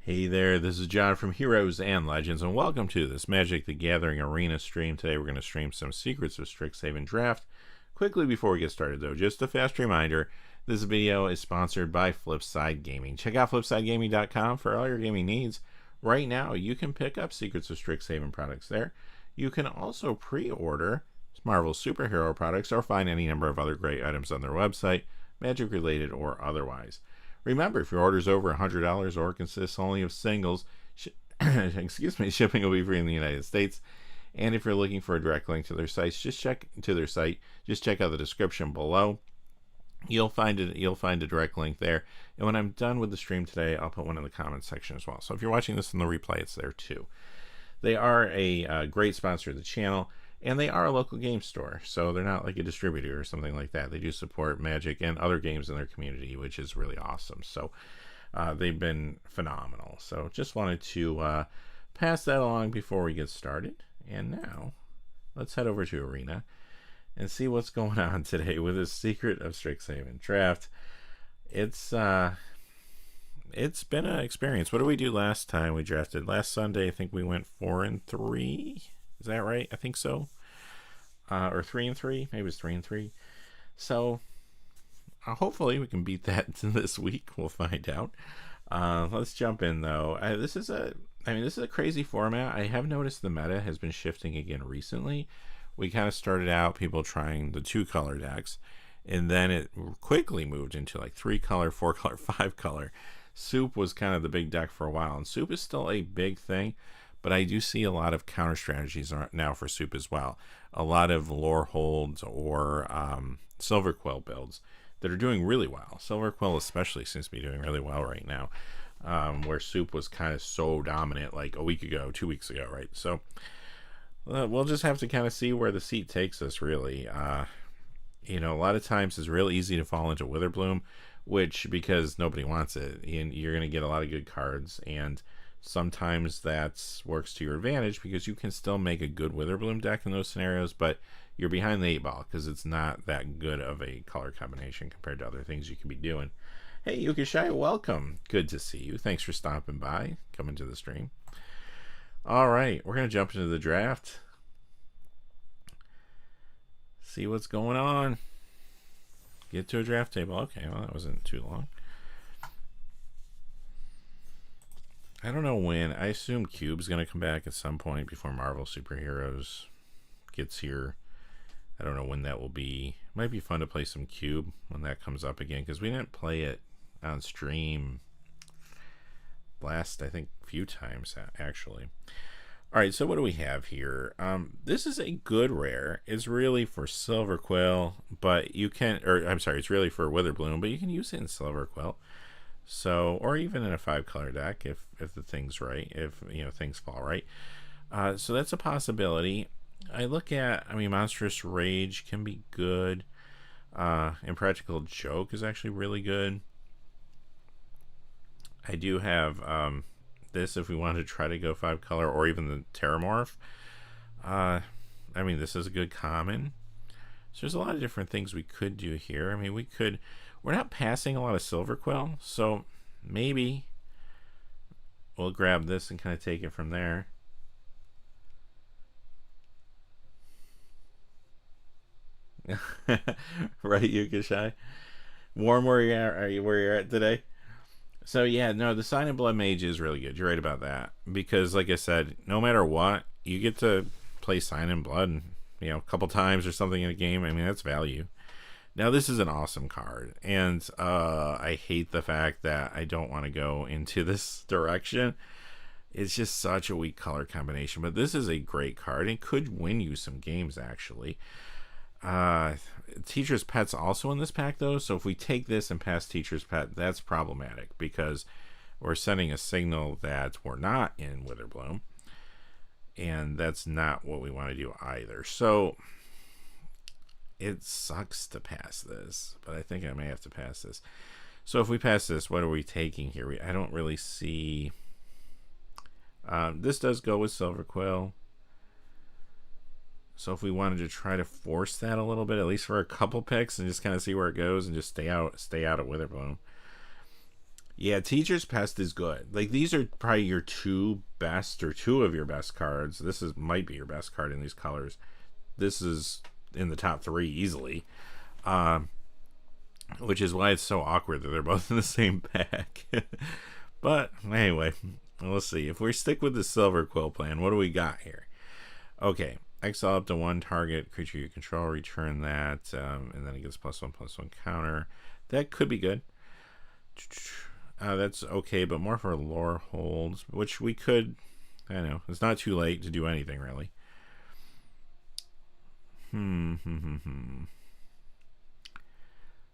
Hey there, this is John from Heroes and Legends, and welcome to this Magic the Gathering Arena stream. Today we're going to stream some Secrets of Strixhaven draft. Quickly before we get started though, just a fast reminder, this video is sponsored by Flipside Gaming. Check out flipsidegaming.com for all your gaming needs. Right now, you can pick up Secrets of Strixhaven products there. You can also pre-order Marvel superhero products or find any number of other great items on their website, Magic related or otherwise. Remember, if your order is over $100 or consists only of singles, shipping will be free in the United States. And if you're looking for a direct link to their site, just check out the description below. You'll find a direct link there. And when I'm done with the stream today, I'll put one in the comments section as well. So if you're watching this in the replay, it's there too. They are a great sponsor of the channel. And they are a local game store, so they're not like a distributor or something like that. They do support Magic and other games in their community, which is really awesome. So they've been phenomenal. So just wanted to pass that along before we get started. And now let's head over to Arena and see what's going on today with this Secret of Strixhaven draft. It's been an experience. What did we do last time we drafted? Last Sunday, I think we went 4-3. Is that right? I think so. Or 3-3. Maybe it's 3-3. So hopefully we can beat that this week. We'll find out. Let's jump in though. This is a crazy format. I have noticed the meta has been shifting again recently. We kind of started out people trying the 2-color decks, and then it quickly moved into like 3-color, 4-color, 5-color. Soup was kind of the big deck for a while, and Soup is still a big thing. But I do see a lot of counter strategies now for Soup as well. A lot of lore holds or Silver Quill builds that are doing really well. Silver Quill especially seems to be doing really well right now, where Soup was kind of so dominant like a week ago, 2 weeks ago, right? So we'll just have to kind of see where the seat takes us, really. A lot of times it's real easy to fall into Witherbloom, which, because nobody wants it, and you're going to get a lot of good cards, and sometimes that works to your advantage because you can still make a good Witherbloom deck in those scenarios, but you're behind the 8-ball because it's not that good of a color combination compared to other things you can be doing. Hey, Yukishai, welcome. Good to see you. Thanks for stopping by, coming to the stream. All right, we're going to jump into the draft. See what's going on. Get to a draft table. Okay, well, that wasn't too long. I don't know when. I assume Cube's going to come back at some point before Marvel Superheroes gets here. I don't know when that will be. It might be fun to play some Cube when that comes up again, because we didn't play it on stream last, I think, few times, actually. All right, so what do we have here? This is a good rare. It's really for Silver Quill, but you can, or I'm sorry, it's really for Witherbloom, but you can use it in Silver Quill. So, or even in a 5-color deck if the thing's right, if things fall right. So that's a possibility. I look at, Monstrous Rage can be good. Impractical Joke is actually really good. I do have this if we wanted to try to go 5-color, or even the Terramorph. This is a good common. So there's a lot of different things we could do here. We're not passing a lot of Silver Quill, so maybe we'll grab this and kind of take it from there. Right, Yukishai? Warm where you're at today? So yeah, no, the Sign of Blood Mage is really good. You're right about that, because like I said, no matter what, you get to play Sign in Blood, a couple times or something in a game. That's value. Now, this is an awesome card, and I hate the fact that I don't want to go into this direction. It's just such a weak color combination, but this is a great card. It could win you some games, actually. Teacher's Pet's also in this pack, though, so if we take this and pass Teacher's Pet, that's problematic, because we're sending a signal that we're not in Witherbloom, and that's not what we want to do either. So it sucks to pass this, but I think I may have to pass this. So if we pass this, what are we taking here? I don't really see. This does go with Silver Quill. So if we wanted to try to force that a little bit, at least for a couple picks, and just kind of see where it goes, and just stay out of Witherbloom. Yeah, Teacher's Pest is good. Like, these are probably your two of your best cards. This might be your best card in these colors. This is in the top 3 easily. Which is why it's so awkward that they're both in the same pack. But anyway, we'll see. If we stick with the Silver Quill plan, what do we got here? Okay, exile up to 1 target creature you control, return that, and then it gets +1/+1 counter. That could be good. That's okay, but more for lore holds, which we could. I don't know. It's not too late to do anything really.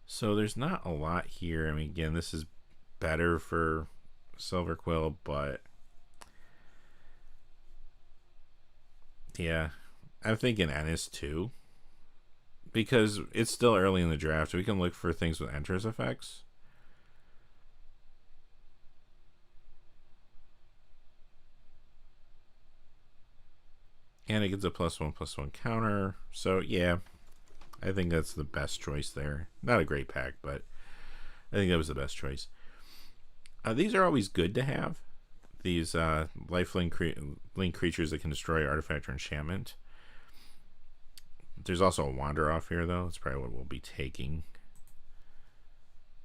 So there's not a lot here. I mean, again, this is better for Silver Quill, but yeah, I'm thinking Ennis too, because it's still early in the draft. We can look for things with Enters effects. And it gets a +1/+1 counter. So yeah, I think that's the best choice there. Not a great pack, but I think that was the best choice. These are always good to have. These lifelink creatures that can destroy artifact or enchantment. There's also a Wander off here, though. That's probably what we'll be taking.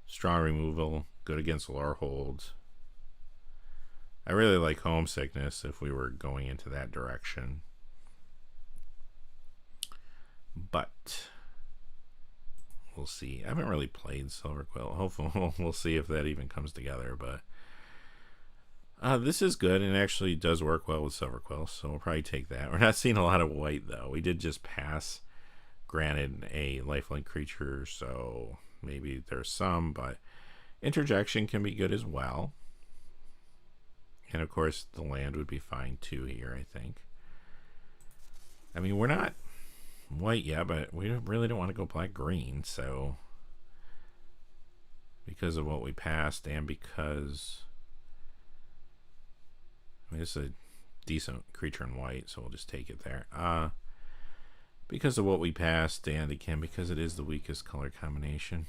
Strong removal, good against lore holds. I really like Homesickness if we were going into that direction. But we'll see. I haven't really played Silver Quill. Hopefully we'll see if that even comes together. But this is good and actually does work well with Silver Quill, so we'll probably take that. We're not seeing a lot of white, though. We did just pass, granted, a lifelink creature, so maybe there's some, but Interjection can be good as well. And of course, the land would be fine too here, I think. I mean, we're not white yet, but we really don't want to go black-green, so because of what we passed and because I mean, it's a decent creature in white, so we'll just take it there. Because of what we passed, and again, because it is the weakest color combination.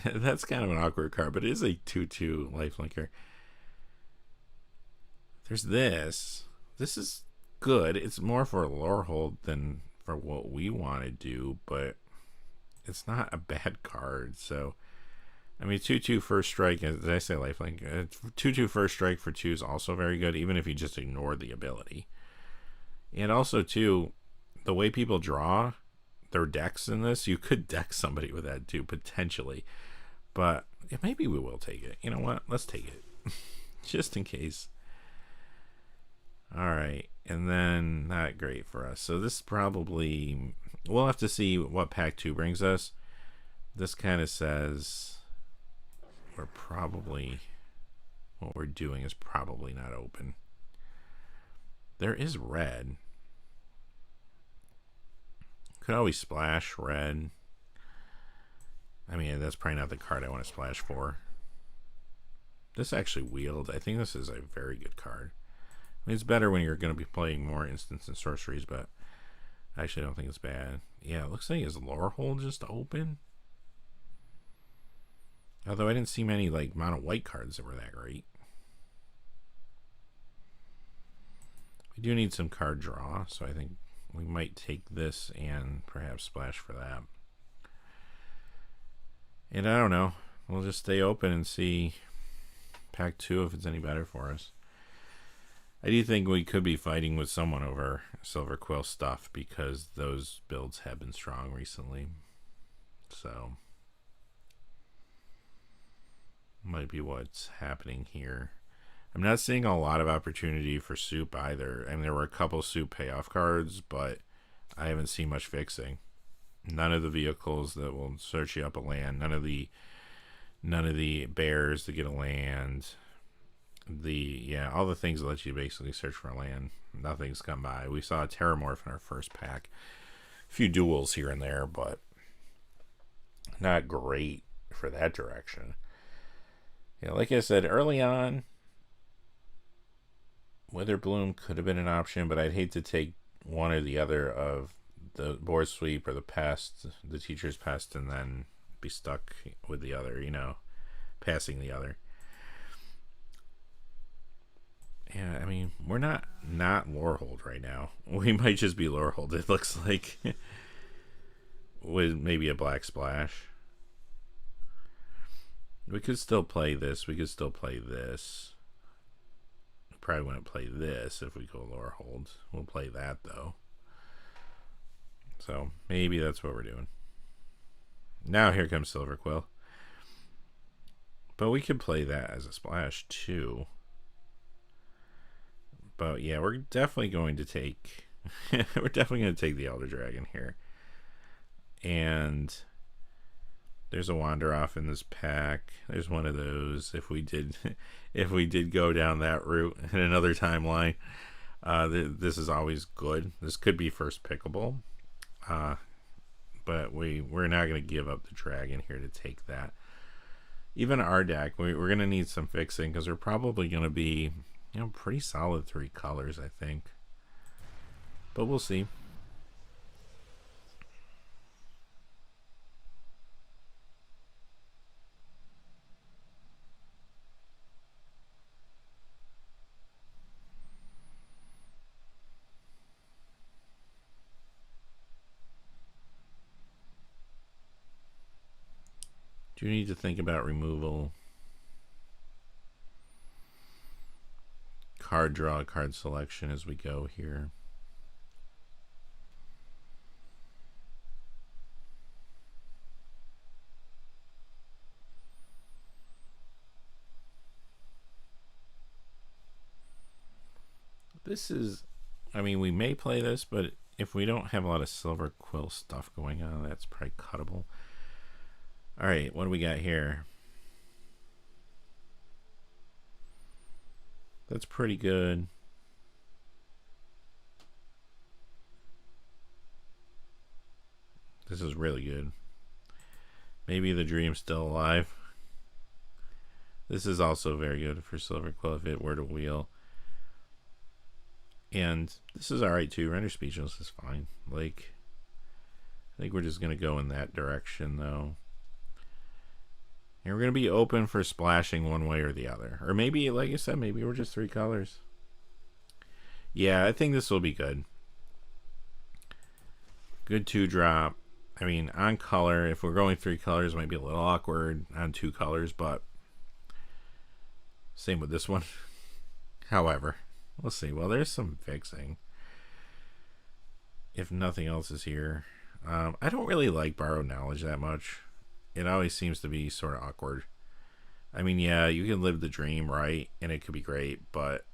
That's kind of an awkward card, but it is a 2/2 lifelinker. There's this. This is good. It's more for a lore hold than for what we want to do, but it's not a bad card. So, I mean, 2/2 first strike. Did I say lifelink? 2/2 first strike for 2 is also very good, even if you just ignore the ability. And also, too, the way people draw their decks in this, you could deck somebody with that too, potentially. But yeah, maybe we will take it. You know what? Let's take it. Just in case. Alright, and then not great for us. So this probably, we'll have to see what pack 2 brings us. This kind of says we're probably, what we're doing is probably not open. There is red. Could always splash red. I mean, that's probably not the card I want to splash for. This actually wheeled. I think this is a very good card. I mean, it's better when you're going to be playing more instants and sorceries, but I actually don't think it's bad. Yeah, it looks like his lore hole just open. Although I didn't see many like mono white cards that were that great. We do need some card draw, so I think we might take this and perhaps splash for that. And I don't know. We'll just stay open and see pack 2 if it's any better for us. I do think we could be fighting with someone over Silver Quill stuff because those builds have been strong recently. So, might be what's happening here. I'm not seeing a lot of opportunity for soup either. I mean, there were a couple soup payoff cards, but I haven't seen much fixing. None of the vehicles that will search you up a land. None of the bears to get a land. All the things that let you basically search for a land. Nothing's come by. We saw a Terramorph in our first pack. A few duels here and there, but not great for that direction. Yeah, like I said, early on, Witherbloom could have been an option, but I'd hate to take one or the other of the board sweep or the pest, the teacher's pest, and then be stuck with the other, you know, passing the other. Yeah, I mean, we're not Lorehold right now. We might just be Lorehold, it looks like. With maybe a black splash. We could still play this. We could still play this. We probably wouldn't play this if we go Lorehold. We'll play that, though. So, maybe that's what we're doing. Now here comes Silverquill. But we could play that as a splash, too. But yeah, we're definitely going to take we're definitely going to take the Elder Dragon here. And there's a Wander Off in this pack. There's one of those. If we did go down that route in another timeline, this is always good. This could be first pickable. But we're not going to give up the dragon here to take that. Even our deck, we're going to need some fixing because we're probably going to be, you know, pretty solid 3 colors, I think. But we'll see. Do you need to think about removal? Card draw, card selection as we go here. This is, I mean, we may play this, but if we don't have a lot of Silverquill stuff going on, that's probably cuttable. All right, what do we got here? That's pretty good. This is really good. Maybe the Dream's still alive. This is also very good for Silverquill if it were to wheel. And this is alright too. Render Speechless is fine. Like, I think we're just going to go in that direction though. And we're going to be open for splashing one way or the other. Or maybe, like I said, maybe we're just 3 colors. Yeah, I think this will be good. Good 2-drop. I mean, on color, if we're going 3 colors, it might be a little awkward on 2 colors, but same with this one. However, we'll see. Well, there's some fixing. If nothing else is here. I don't really like Borrowed Knowledge that much. It always seems to be sort of awkward. I mean, yeah, you can live the dream, right? And it could be great, but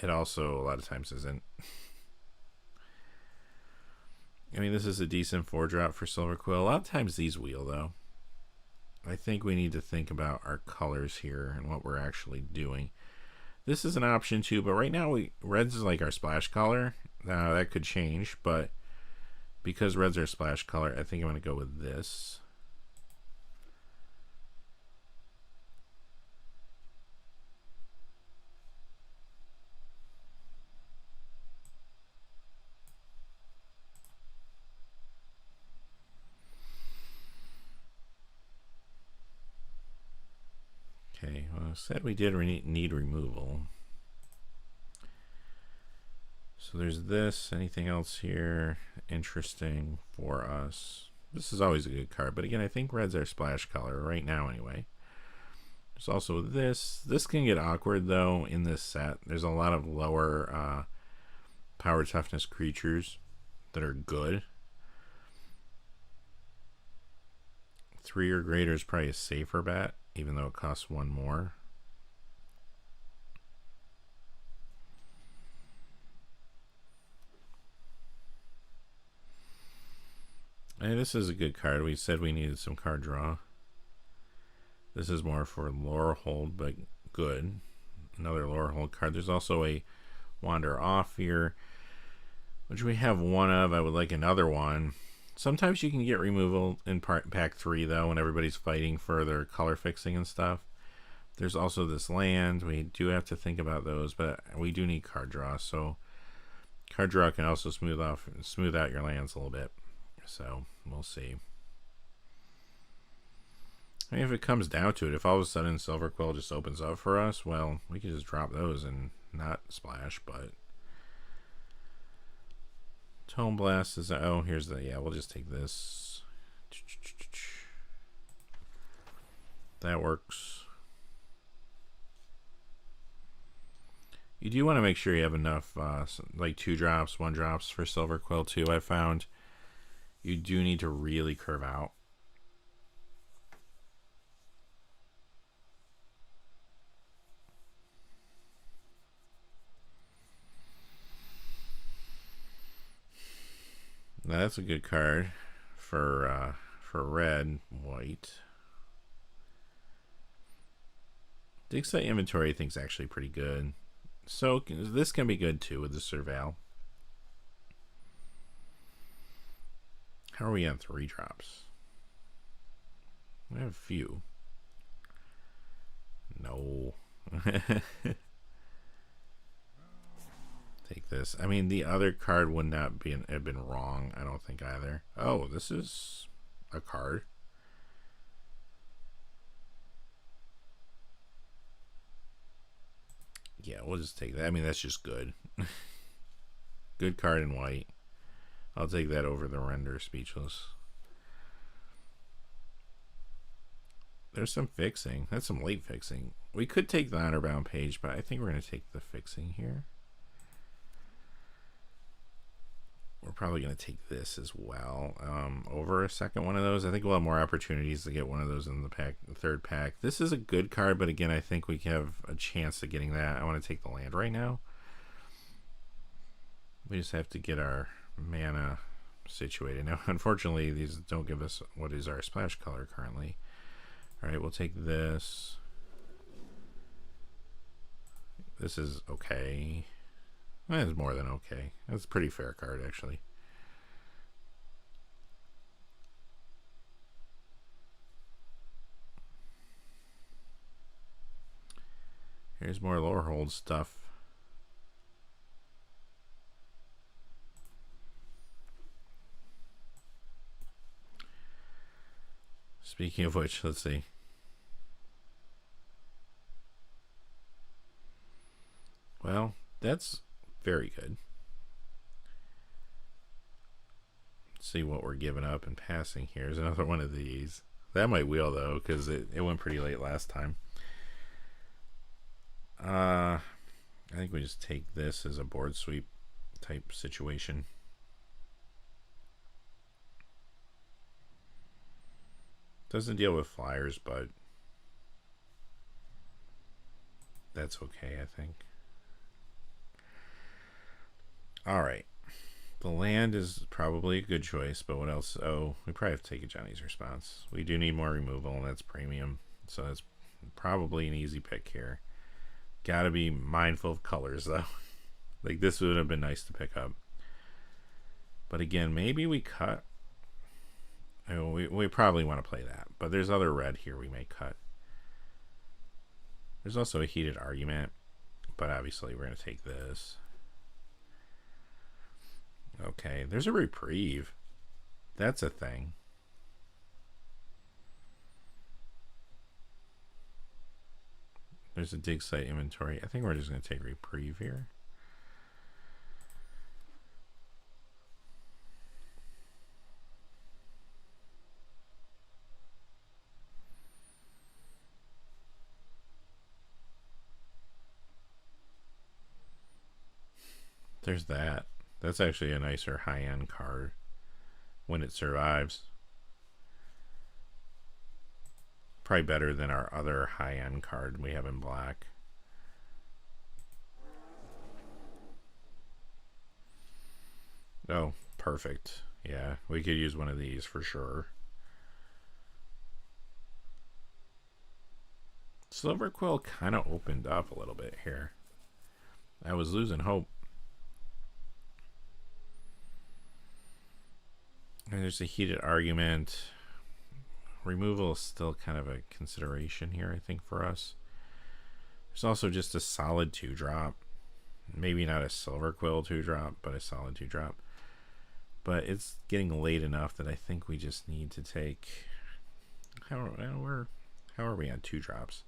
it also a lot of times isn't. I mean, this is a decent 4-drop for Silverquill. A lot of times these wheel, though. I think we need to think about our colors here and what we're actually doing. This is an option, too, but right now, reds is like our splash color. Now, that could change, but because reds are splash color, I think I'm going to go with this. Okay, well, said we did need removal. So there's this. Anything else here interesting for us? This is always a good card, but again, I think red's our splash color right now anyway. There's also this. This can get awkward, though, in this set. There's a lot of lower power toughness creatures that are good. 3 or greater is probably a safer bet, even though it costs 1 more. And this is a good card. We said we needed some card draw. This is more for Lorehold, but good. Another Lorehold card. There's also a Wander Off here, which we have 1 of. I would like another one. Sometimes you can get removal in pack 3, though, when everybody's fighting for their color fixing and stuff. There's also this land. We do have to think about those, but we do need card draw. So Card draw can also smooth out your lands a little bit. So we'll see. I mean, if it comes down to it, if all of a sudden Silver Quill just opens up for us, well, we can just drop those and not splash, but Tome Blast is, oh, here's the, yeah, we'll just take this. That works. You do want to make sure you have enough, like 2-drops, 1-drops for Silver Quill too. I found you do need to really curve out. Now that's a good card for red, white. Dig Site Inventory I think is actually pretty good. So this can be good too with the Surveil. How are we on 3-drops? We have a few. No. Take this. I mean, the other card would not be have been wrong. I don't think either. Oh, this is a card. Yeah, we'll just take that. I mean, that's just good. Good card in white. I'll take that over the Render Speechless. There's some fixing. That's some late fixing. We could take the Honor-Bound Page, but I think we're going to take the fixing here. We're probably going to take this as well over a second one of those. I think we'll have more opportunities to get one of those in the pack, the third pack. This is a good card, but again, I think we have a chance of getting that. I want to take the land right now. We just have to get our mana situated. Now, unfortunately, these don't give us what is our splash color currently. All right, we'll take this. This is okay. That's more than okay. That's a pretty fair card, actually. Here's more Lorehold stuff. Speaking of which, let's see. Well, that's very good. Let's see what we're giving up and passing here. Here's another one of these. That might wheel though, because it went pretty late last time. I think we just take this as a board sweep type situation. Doesn't deal with flyers, but that's okay, I think. All right. The land is probably a good choice, but what else? Oh, we probably have to take a Johnny's Response. We do need more removal, and that's premium. So that's probably an easy pick here. Gotta be mindful of colors, though. Like, this would have been nice to pick up. But again, maybe we cut. Oh, we probably want to play that. But there's other red here we may cut. There's also a Heated Argument. But obviously, we're going to take this. Okay, there's a Reprieve. That's a thing. There's a Dig Site Inventory. I think we're just going to take Reprieve here. There's that. That's actually a nicer high-end card when it survives. Probably better than our other high-end card we have in black. Oh, perfect. Yeah, we could use one of these for sure. Silver Quill kind of opened up a little bit here. I was losing hope. And there's a Heated Argument. Removal is still kind of a consideration here, I think, for us. There's also just a solid 2-drop. Maybe not a Silver Quill 2-drop, but a solid 2-drop. But it's getting late enough that I think we just need to take... How are we on 2-drops?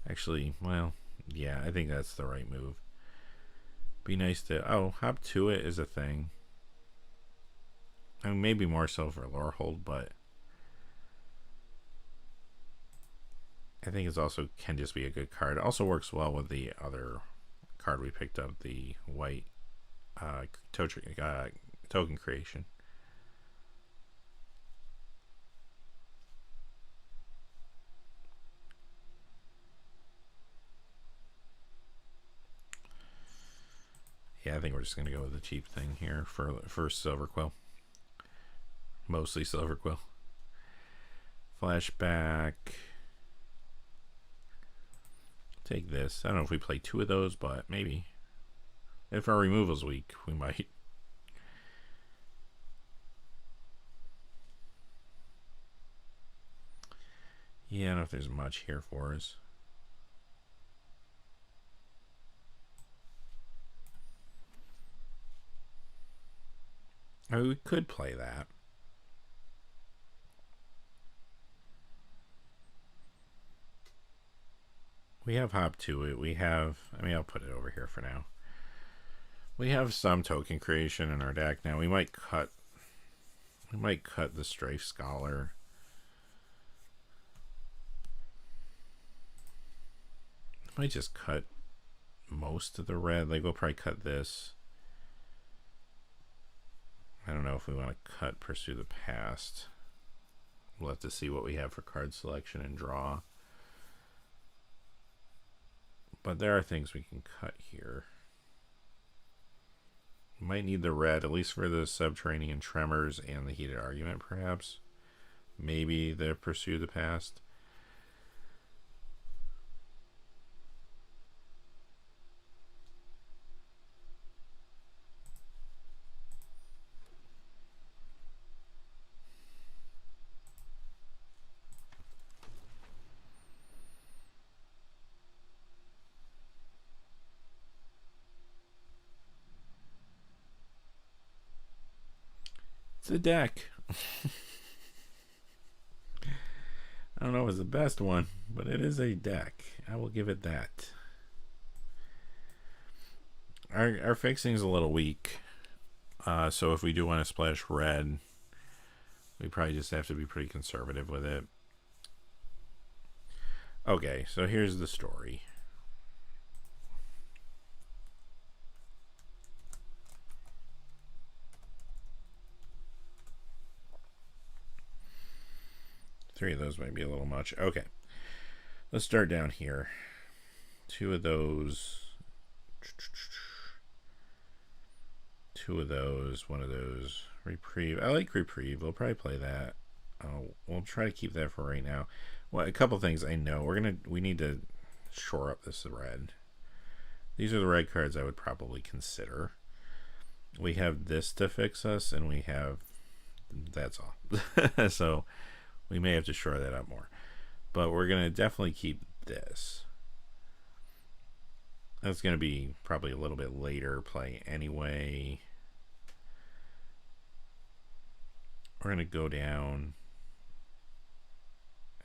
Actually, well, yeah, I think that's the right move. Be nice to... Oh, Hop to It is a thing. I mean, maybe more so for Lorehold, but... I think it's also can just be a good card. It also works well with the other card we picked up, the white token creation. Yeah, I think we're just going to go with the cheap thing here for Silver Quill. Mostly Silver Quill. Flashback. Take this. I don't know if we play 2 of those, but maybe. If our removal's weak, we might. Yeah, I don't know if there's much here for us. I mean, we could play that. We have Hop to It. We have... I mean, I'll put it over here for now. We have some token creation in our deck now. We might cut the Strafe Scholar. Might just cut most of the red. Like, we'll probably cut this. I don't know if we want to cut Pursue the Past. We'll have to see what we have for card selection and draw. But there are things we can cut here. Might need the red, at least for the Subterranean Tremors and the Heated Argument, perhaps. Maybe the Pursue the Past. It's a deck. I don't know if it's the best one, but it is a deck. I will give it that. Our fixing is a little weak. So if we do want to splash red, we probably just have to be pretty conservative with it. Okay, so here's the story. Three of those might be a little much. Okay. Let's start down here. 2 of those. 2 of those. 1 of those. Reprieve. I like Reprieve. We'll probably play that. We'll try to keep that for right now. Well, a couple things I know. We need to shore up this red. These are the red cards I would probably consider. We have this to fix us, and we have... That's all. So... we may have to shore that up more. But we're going to definitely keep this. That's going to be probably a little bit later play anyway. We're going to go down.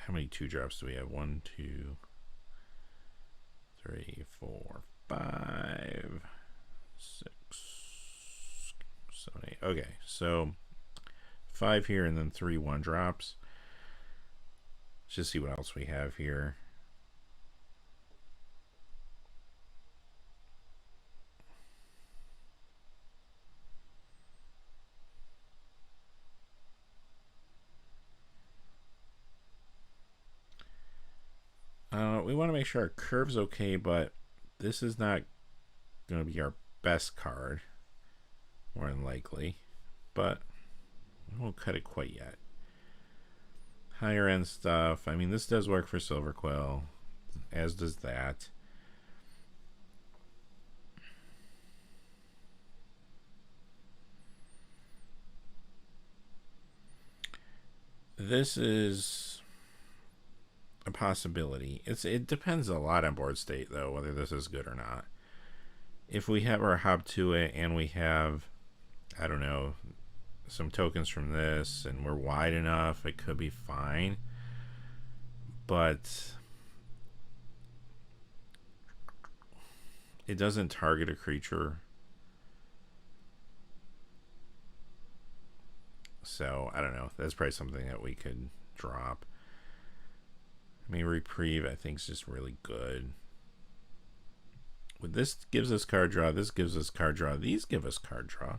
How many 2-drops do we have? 1, 2, 3, 4, 5, 6, 7, 8. Okay, so 5 here and then 3 1-drops. Let's just see what else we have here. We want to make sure our curve's okay, but this is not going to be our best card, more than likely. But we won't cut it quite yet. Higher end stuff. I mean, this does work for Silver Quill, as does that. This is a possibility. It depends a lot on board state, though, whether this is good or not. if we have our hop to it and we have, I don't know, some tokens from this and we're wide enough, it could be fine. But it doesn't target a creature. So, I don't know. That's probably something that we could drop. I mean, Reprieve, I think, is just really good. With this gives us card draw. This gives us card draw. These give us card draw.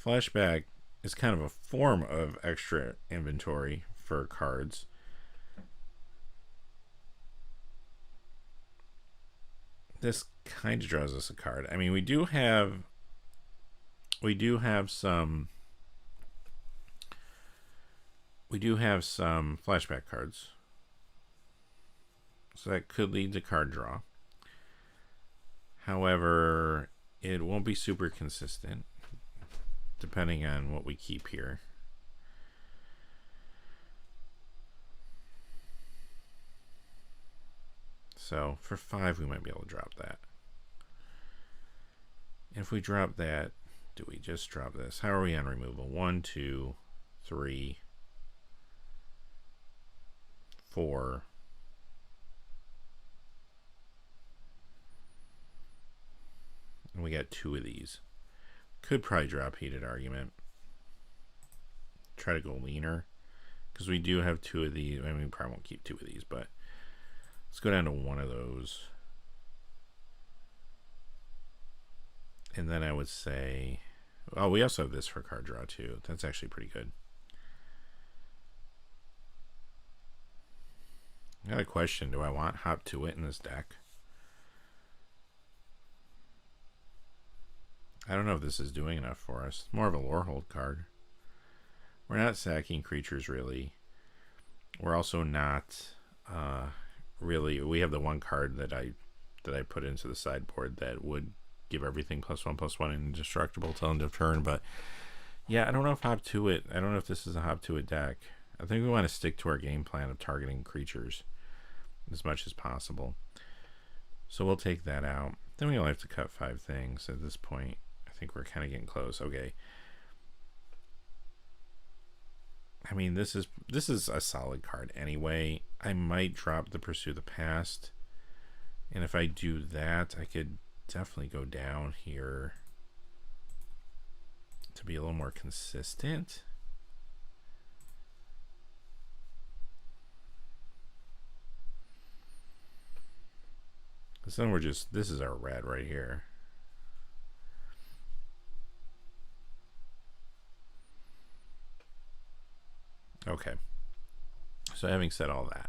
Flashback is kind of a form of extra inventory for cards. This kind of draws us a card. I mean, we do have some flashback cards, so that could lead to card draw. However, it won't be super consistent depending on what we keep here. So for 5 we might be able to drop that. If we drop that, do we just drop this? How are we on removal? 1, 2, 3, 4. And we got 2 of these. Could probably drop Heated Argument. Try to go leaner, because we do have 2 of these. I mean, we probably won't keep 2 of these, but let's go down to 1 of those. And then I would say, oh, we also have this for card draw too. That's actually pretty good. I got a question. Do I want Hop to It in this deck? I don't know if this is doing enough for us. It's more of a lore hold card. We're not sacking creatures really. We're also not really. We have the one card that I put into the sideboard that would give everything +1/+1 indestructible till end of turn. But yeah, I don't know if Hop to It. I don't know if this is a Hop to It deck. I think we want to stick to our game plan of targeting creatures as much as possible. So we'll take that out. Then we only have to cut 5 things at this point. I think we're kind of getting close. Okay. I mean, this is a solid card anyway. I might drop the Pursue the Past. And if I do that, I could definitely go down here to be a little more consistent. Because then we're just, this is our red right here. Okay. So having said all that,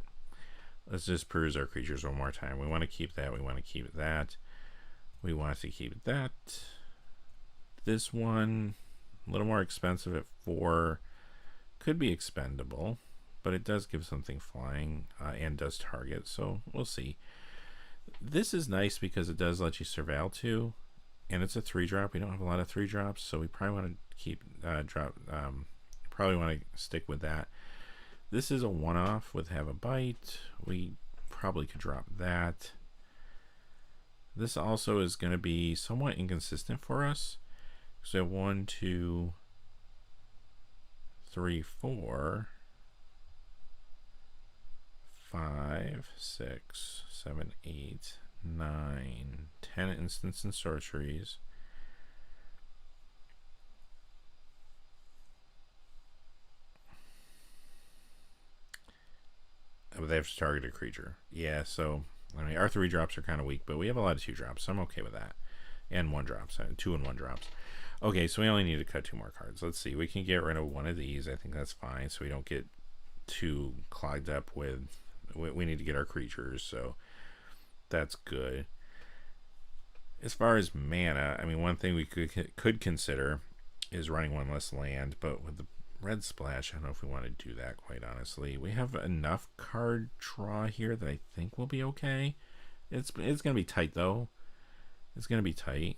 let's just peruse our creatures one more time. We want to keep that. We want to keep that. We want to keep that. This one, a little more expensive at 4. Could be expendable, but it does give something flying and does target. So we'll see. This is nice because it does let you surveil too, and it's a 3-drop. We don't have a lot of 3-drops, so we probably want to keep probably want to stick with that. This is a one-off with Have a Bite. We probably could drop that. This also is going to be somewhat inconsistent for us. So 1, 2, 3, 4, 5, 6, 7, 8, 9, 10 instants and sorceries. But they have to target a creature. Yeah, so I mean, our 3-drops are kind of weak, but we have a lot of 2-drops, so I'm okay with that. And 1-drops, 2 and 1-drops. Okay, so we only need to cut 2 more cards. Let's see. We can get rid of one of these. I think that's fine, so we don't get too clogged up with. We need to get our creatures, so that's good. As far as mana, I mean, one thing we could consider is running 1 less land, but with the red splash, I don't know if we want to do that, quite honestly. We have enough card draw here that I think we'll be okay. It's going to be tight, though. It's going to be tight.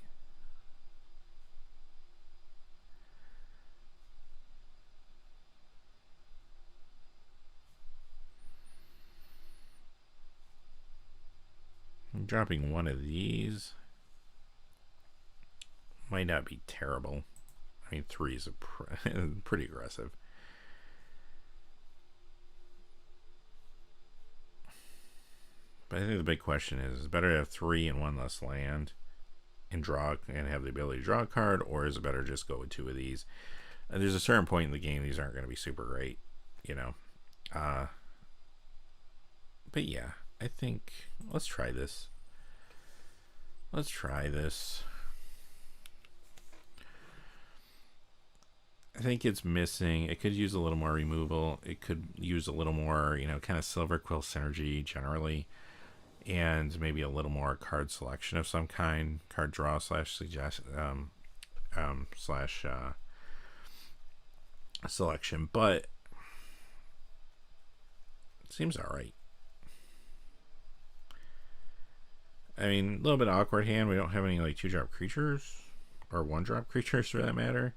I'm dropping one of these. Might not be terrible. I mean, 3 is pretty aggressive. But I think the big question is it better to have 3 and 1 less land and draw and have the ability to draw a card, or is it better just go with 2 of these? And there's a certain point in the game these aren't going to be super great, you know. But yeah, I think let's try this. Let's try this. I think it's missing. It could use a little more removal. It could use a little more, you know, kind of Silver Quill synergy generally. And maybe a little more card selection of some kind. Card draw slash suggest slash selection. But it seems alright. I mean, a little bit awkward hand. We don't have any like 2-drop creatures. Or 1-drop creatures for that matter.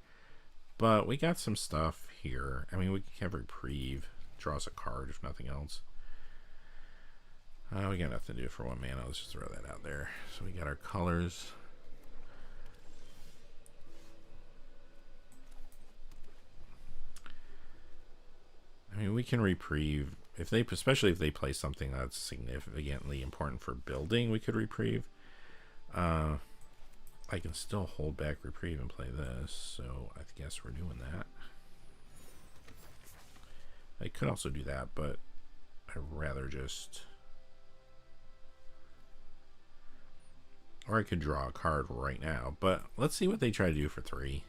But we got some stuff here. I mean, we can have Reprieve. Draws a card if nothing else. We got nothing to do for 1 mana. Let's just throw that out there. So we got our colors. I mean, we can Reprieve. If they, especially if they play something that's significantly important for building, we could Reprieve. I can still hold back Reprieve and play this, so I guess we're doing that. I could also do that, but I'd rather just... Or I could draw a card right now, but let's see what they try to do for 3.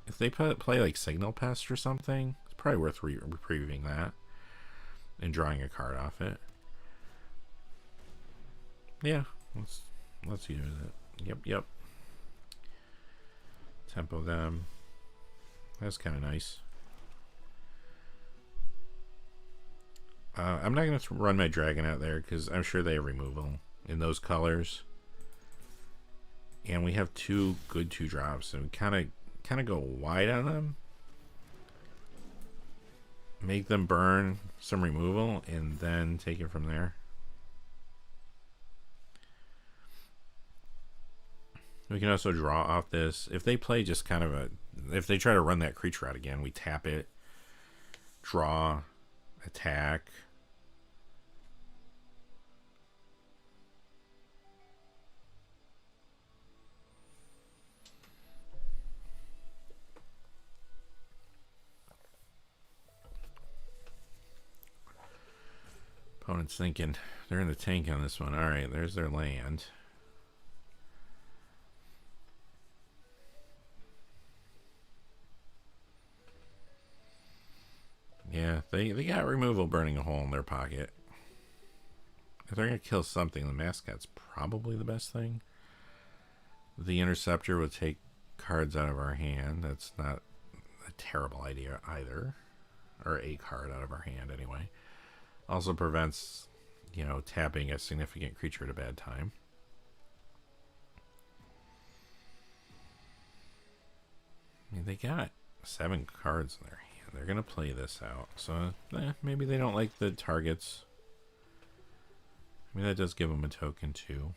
If they play like Signal Pest or something, it's probably worth reprieving that and drawing a card off it. Yeah, let's use it. Yep. Tempo them. That's kind of nice. I'm not going to run my dragon out there because I'm sure they have removal in those colors. And we have 2 good 2-drops, and we kind of go wide on them. Make them burn some removal, and then take it from there. We can also draw off this. If they play just kind of a... If they try to run that creature out again, we tap it. Draw. Attack. Opponent's thinking they're in the tank on this one. Alright, there's their land. Yeah, they got removal burning a hole in their pocket. If they're going to kill something, the mascot's probably the best thing. The interceptor would take cards out of our hand. That's not a terrible idea either. Or a card out of our hand anyway. Also prevents, you know, tapping a significant creature at a bad time. I mean, they got 7 cards in their hand. They're going to play this out. So, maybe they don't like the targets. I mean, that does give them a token, too.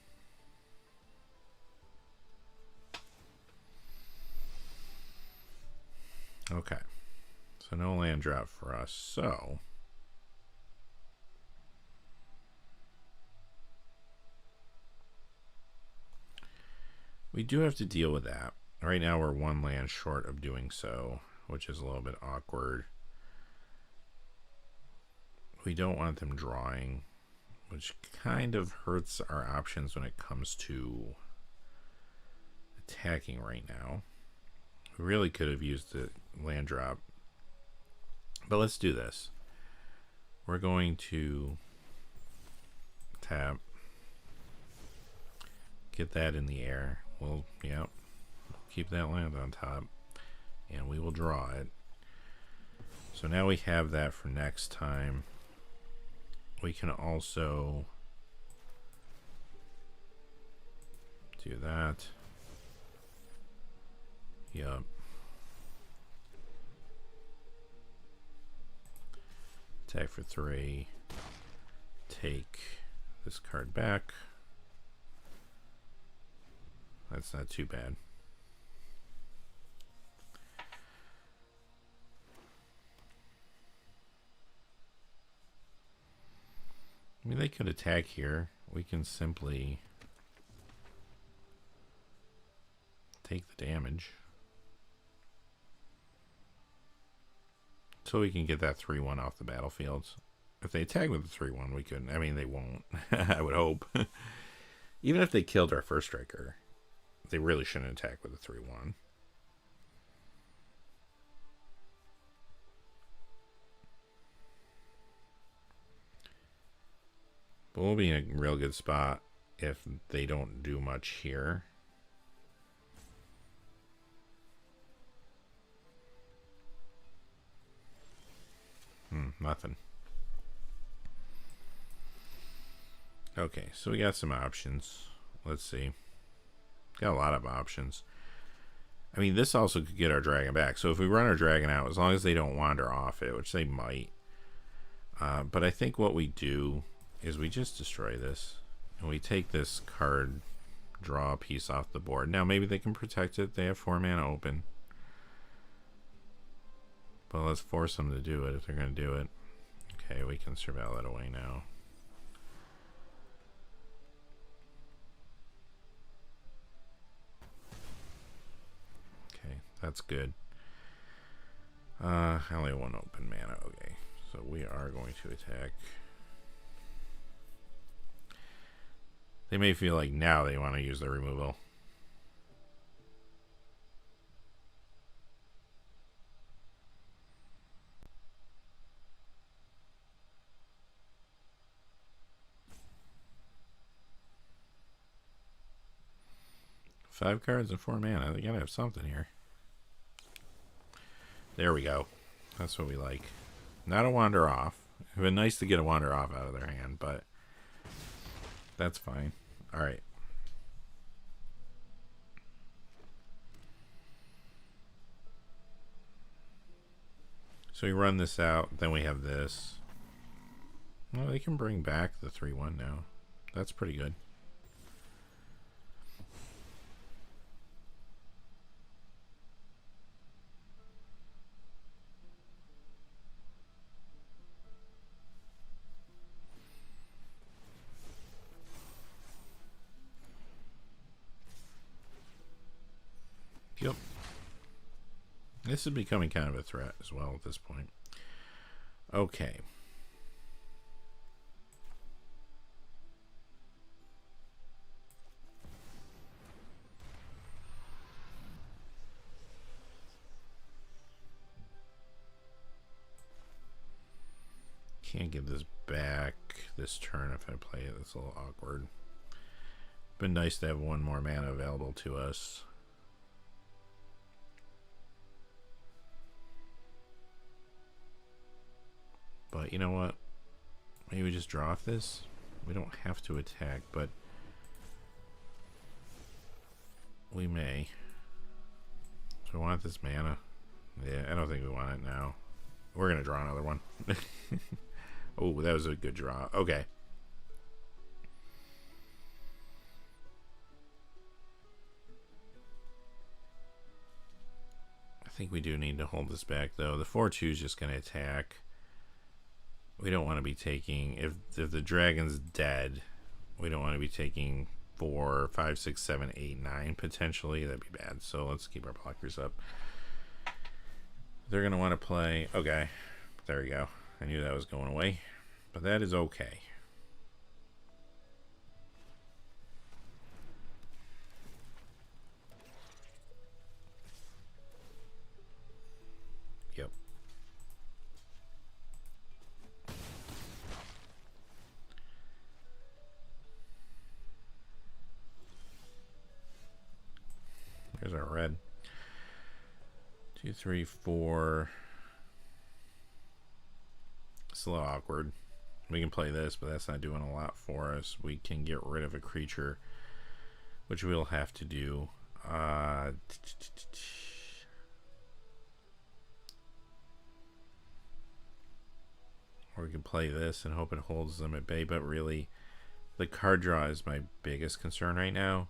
Okay. So, no land drop for us. So... we do have to deal with that. Right now we're 1 land short of doing so, which is a little bit awkward. We don't want them drawing, which kind of hurts our options when it comes to attacking right now. We really could have used the land drop. But let's do this. We're going to tap, get that in the air. We'll, yeah, keep that land on top, and we will draw it. So now we have that for next time. We can also do that. Yep. Attack for 3. Take this card back. That's not too bad. I mean, they could attack here. We can simply take the damage. So we can get that 3-1 off the battlefield. If they attack with the 3-1, we could. I mean, they won't. I would hope. Even if they killed our first striker, they really shouldn't attack with the 3-1. But we'll be in a real good spot if they don't do much here. Nothing. Okay, so we got some options. Let's see. Got a lot of options. I mean, this also could get our dragon back. So if we run our dragon out, as long as they don't wander off it, which they might. But I think what we do is we just destroy this. And we take this card, draw a piece off the board. Now, maybe they can protect it. They have 4 mana open. But let's force them to do it if they're going to do it. Okay, we can surveil that away now. Okay, that's good. I only have 1 open mana. Okay, so we are going to attack. They may feel like now they want to use the removal. Five cards and 4 mana. They gotta have something here. There we go. That's what we like. Not a wander off. It would been nice to get a wander off out of their hand, but that's fine. Alright. So we run this out, then we have this. Well, they can bring back the 3-1 now. That's pretty good. Yep. This is becoming kind of a threat as well at this point. Okay. Can't get this back this turn if I play it. It's a little awkward. Been nice to have 1 more mana available to us. But you know what? Maybe we just draw off this. We don't have to attack, but we may. So we want this mana. Yeah, I don't think we want it now. We're going to draw another one. Oh, that was a good draw. Okay. I think we do need to hold this back, though. The 4-2 is just going to attack. We don't want to be taking... If the dragon's dead, we don't want to be taking 4, 5, 6, 7, 8, 9, potentially. That'd be bad. So let's keep our blockers up. They're going to want to play... Okay. There we go. I knew that was going away. But that is okay. Yep. There's our red. 2, 3, 4. It's a little awkward. We can play this, but that's not doing a lot for us. We can get rid of a creature, which we'll have to do. Or we can play this and hope it holds them at bay, but really, the card draw is my biggest concern right now.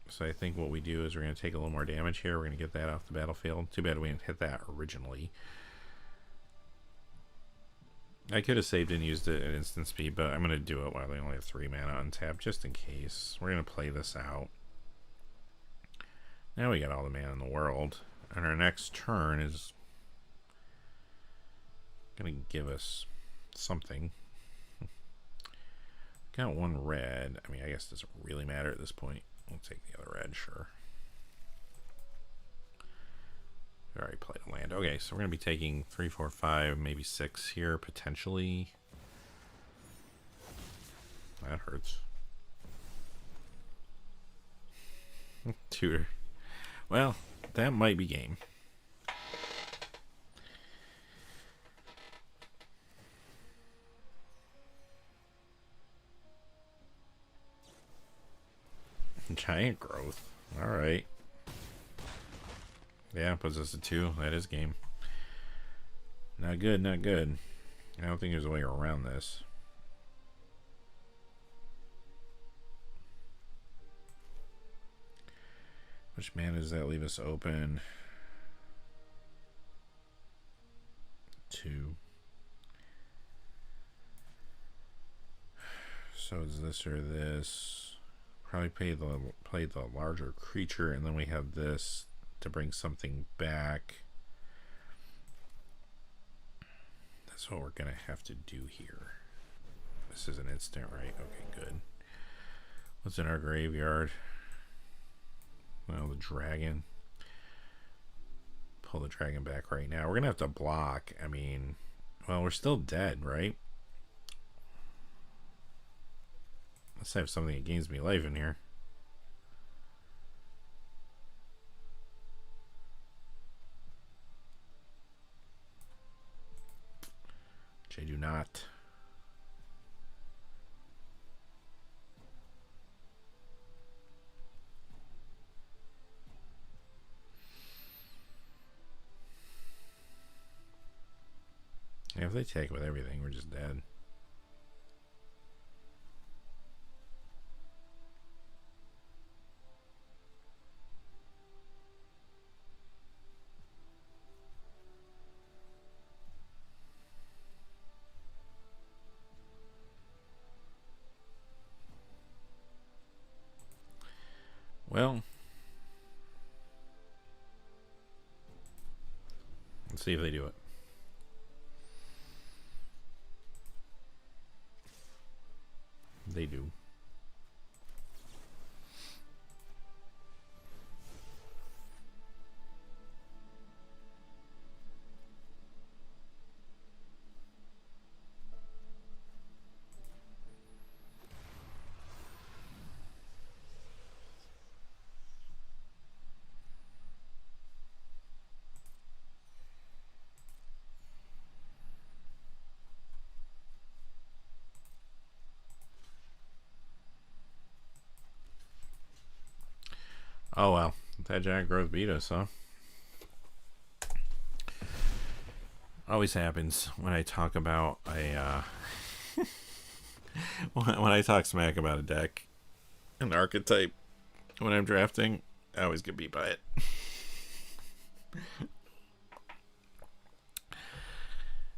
So I think what we do is we're going to take a little more damage here. We're going to get that off the battlefield. Too bad we didn't hit that originally. I could have saved and used it at instant speed, but I'm going to do it while they only have 3 mana untapped, just in case. We're going to play this out. Now we got all the mana in the world. And our next turn is going to give us something. Got 1 red. I mean, I guess it doesn't really matter at this point. We'll take the other red, sure. We already played a land. Okay, so we're going to be taking 3, 4, 5, maybe 6 here, potentially. That hurts. Tutor. Well, that might be game. Giant growth. Alright. Yeah, puts us to 2. That is game. Not good, not good. I don't think there's a way around this. Which mana does that leave us open? 2. So is this or this? Probably play the larger creature, and then we have this to bring something back. That's what we're gonna have to do here. This is an instant, right? Okay, good. What's in our graveyard? Well, the dragon. Pull the dragon back right now. We're gonna have to block. I mean, well, we're still dead, right? Let's have something that gains me life in here. Which I do not. Yeah, if they take with everything, we're just dead. Well, let's see if they do it. They do. Oh well, that giant growth beat us, huh? Always happens when I talk about a when I talk smack about a deck, an archetype. When I'm drafting, I always get beat by it.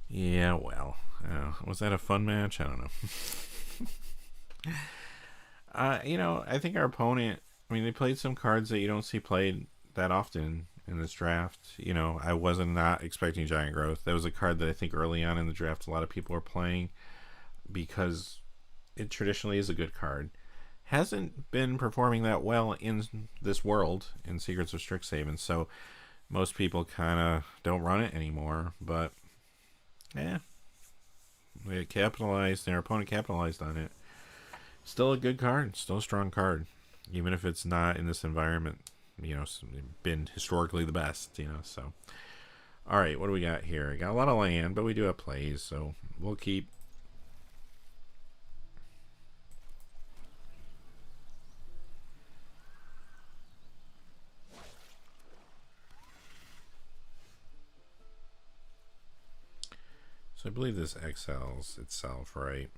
Yeah, well, was that a fun match? I don't know. You know, I think our opponent. I mean, they played some cards that you don't see played that often in this draft. You know, I wasn't not expecting Giant Growth. That was a card that I think early on in the draft a lot of people were playing because it traditionally is a good card. Hasn't been performing that well in this world in Secrets of Strixhaven, so most people kind of don't run it anymore. But yeah, they capitalized. Their opponent capitalized on it. Still a good card. Still a strong card. Even if it's not in this environment, you know, been historically the best, you know, so. All right, what do we got here? Got a lot of land, but we do have plays, so we'll keep. So I believe this exiles itself, right?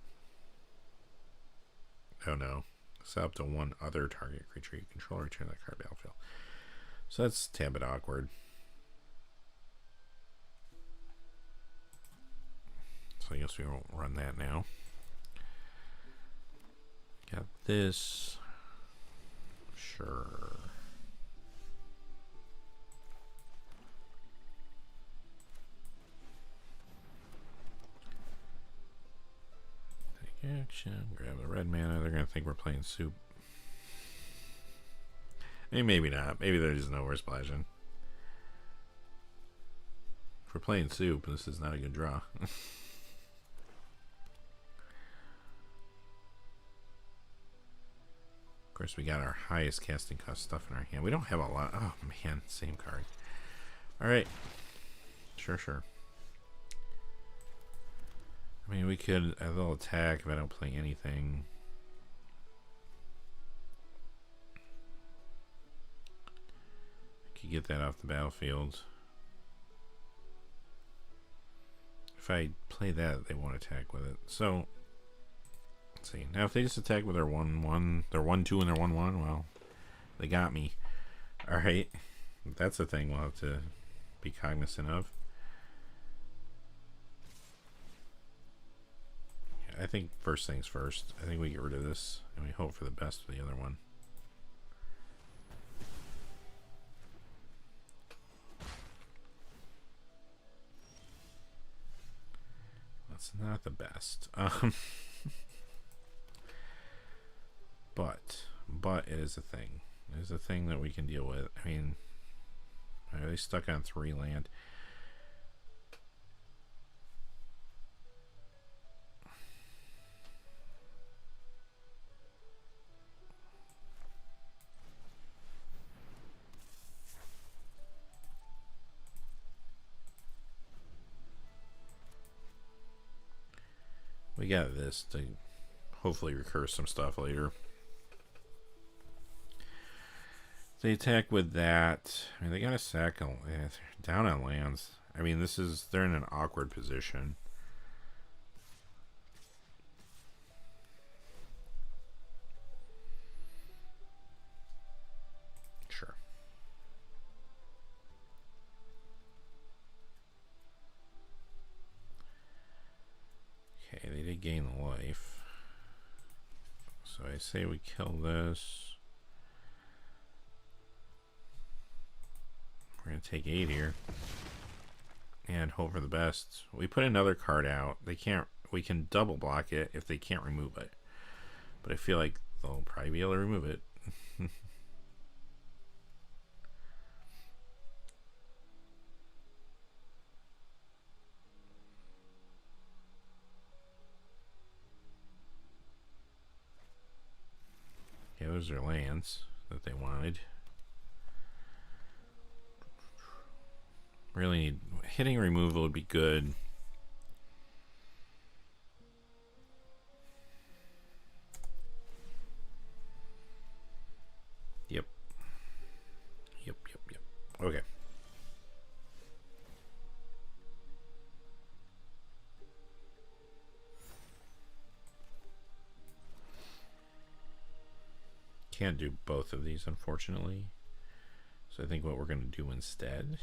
Oh no. Set up to one other target creature you control. Return that card battlefield. So that's a tad bit awkward. So I guess we won't run that now. Got this. Sure. Take action. Grab the red mana. They're going to think we're playing soup. Hey, maybe not. Maybe they're just nowhere splashing. If we're playing soup, this is not a good draw. Of course, we got our highest casting cost stuff in our hand. We don't have a lot. Oh, man. Same card. Alright. Sure. I mean, we could a little attack if I don't play anything. I could get that off the battlefield. If I play that, they won't attack with it. So, let's see. Now, if they just attack with their 1-1, their 1-2 and their 1-1, well, they got me. Alright. That's a thing we'll have to be cognizant of. I think first things first. I think we get rid of this and we hope for the best for the other one. That's not the best. But it is a thing. It is a thing that we can deal with. I mean, are they stuck on 3 land? We got this to hopefully recurse some stuff later. They attack with that. I mean, they got a sack down on lands. I mean, they're in an awkward position. Sure. Okay, they did gain the life. So I say we kill this. We're going to take 8 here. And hope for the best. We put another card out. We can double block it if they can't remove it. But I feel like they'll probably be able to remove it. Yeah, those are lands that they wanted. Really need hitting removal would be good. Yep. Okay. Can't do both of these, unfortunately. So I think what we're going to do instead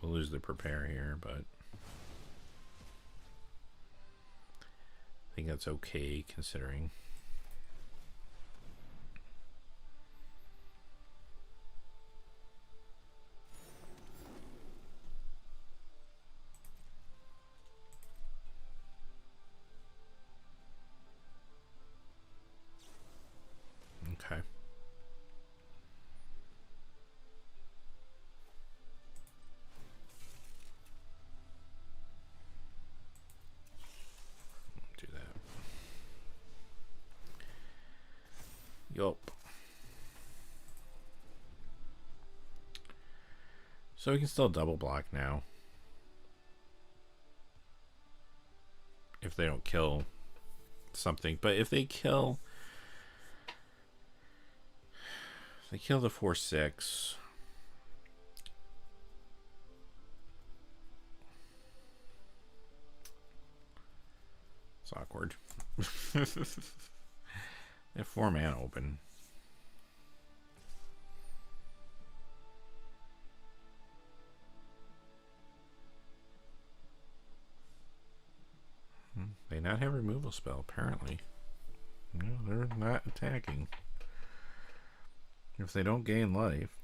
lose the prepare here, but I think that's okay considering. Okay. Yup. So we can still double block now. If they don't kill something. But if they kill... If they kill the 4/6... It's awkward. They have 4 mana open. They not have removal spell, apparently. No, they're not attacking. If they don't gain life,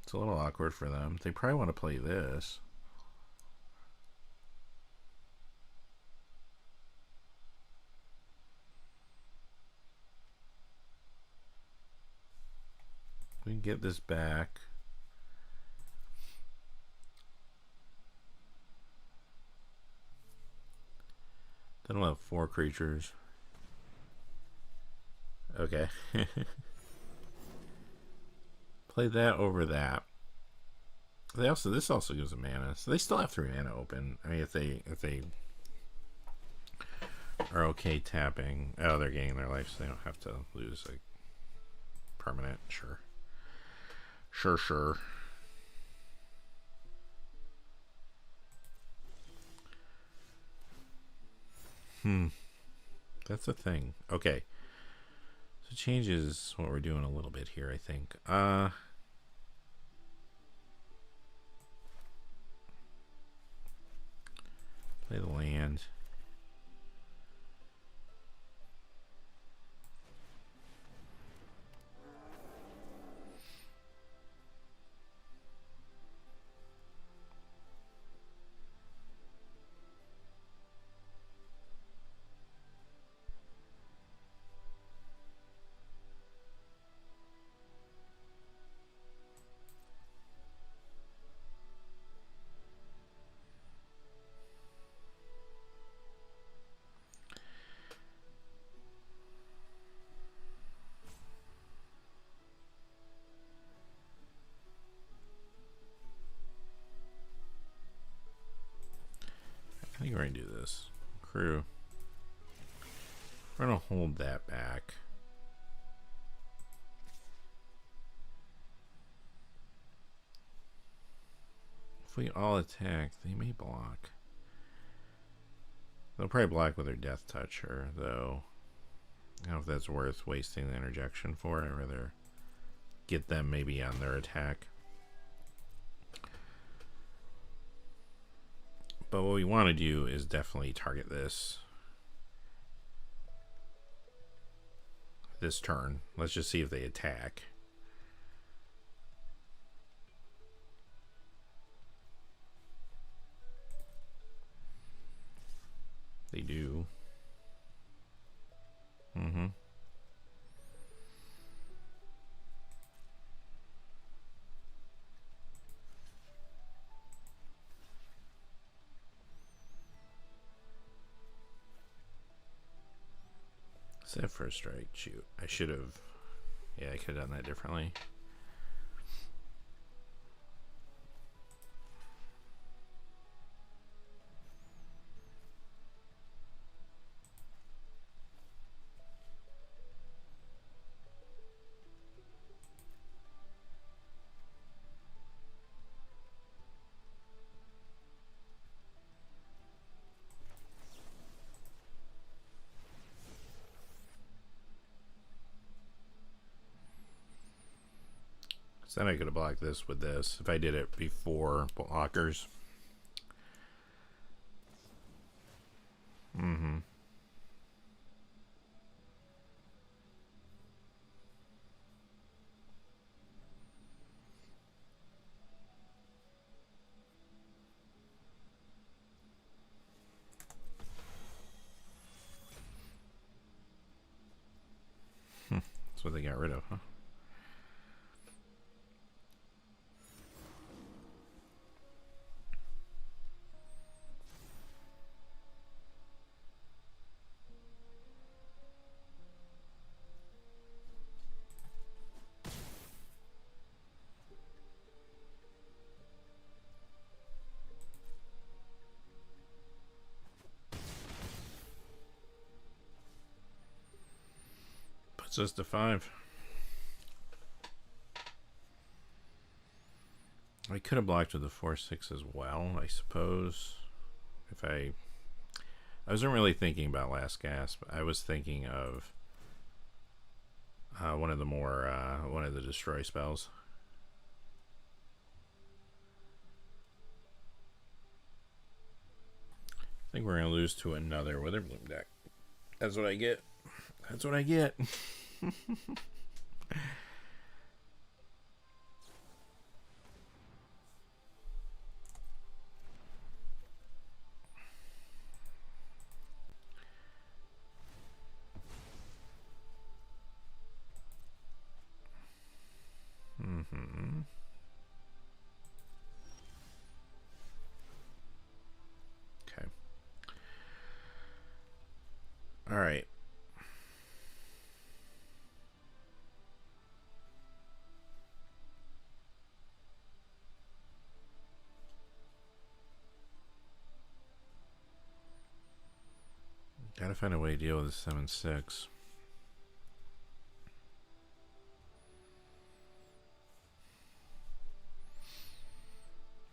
it's a little awkward for them. They probably want to play this. We can get this back. Then we'll have 4 creatures. Okay. Play that over that. They also, this also gives them mana, so they still have 3 mana open. I mean, if they are okay tapping, oh, they're gaining their life, so they don't have to lose like permanent. Sure. That's a thing. Okay. So it changes what we're doing a little bit here, I think. Play the land. I think we're going to do this. Crew. We're going to hold that back. If we all attack, they may block. They'll probably block with their Death Toucher, though. I don't know if that's worth wasting the interjection for. I'd rather get them maybe on their attack. But what we want to do is definitely target this turn. Let's just see if they attack. They do. Set first strike. Shoot. I should have. Yeah, I could have done that differently. Then I could have blocked this with this if I did it before blockers. That's what they got rid of, huh? just a 5. I could have blocked with the 4-6 as well, I suppose. If I wasn't really thinking about Last Gasp. I was thinking of one of the destroy spells. I think we're gonna lose to another Witherbloom deck. That's what I get. That's what I get. Okay. All right. Gotta find a way to deal with the 7-6.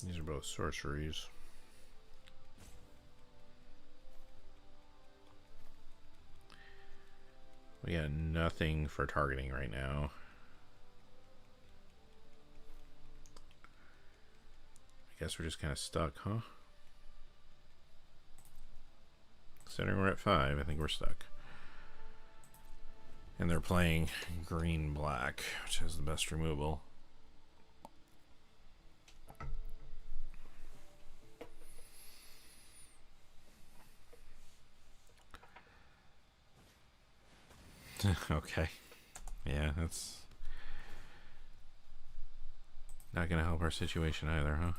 These are both sorceries. We got nothing for targeting right now. I guess we're just kind of stuck, huh? Considering we're at 5, I think we're stuck. And they're playing green-black, which has the best removal. Okay. Yeah, that's not going to help our situation either, huh?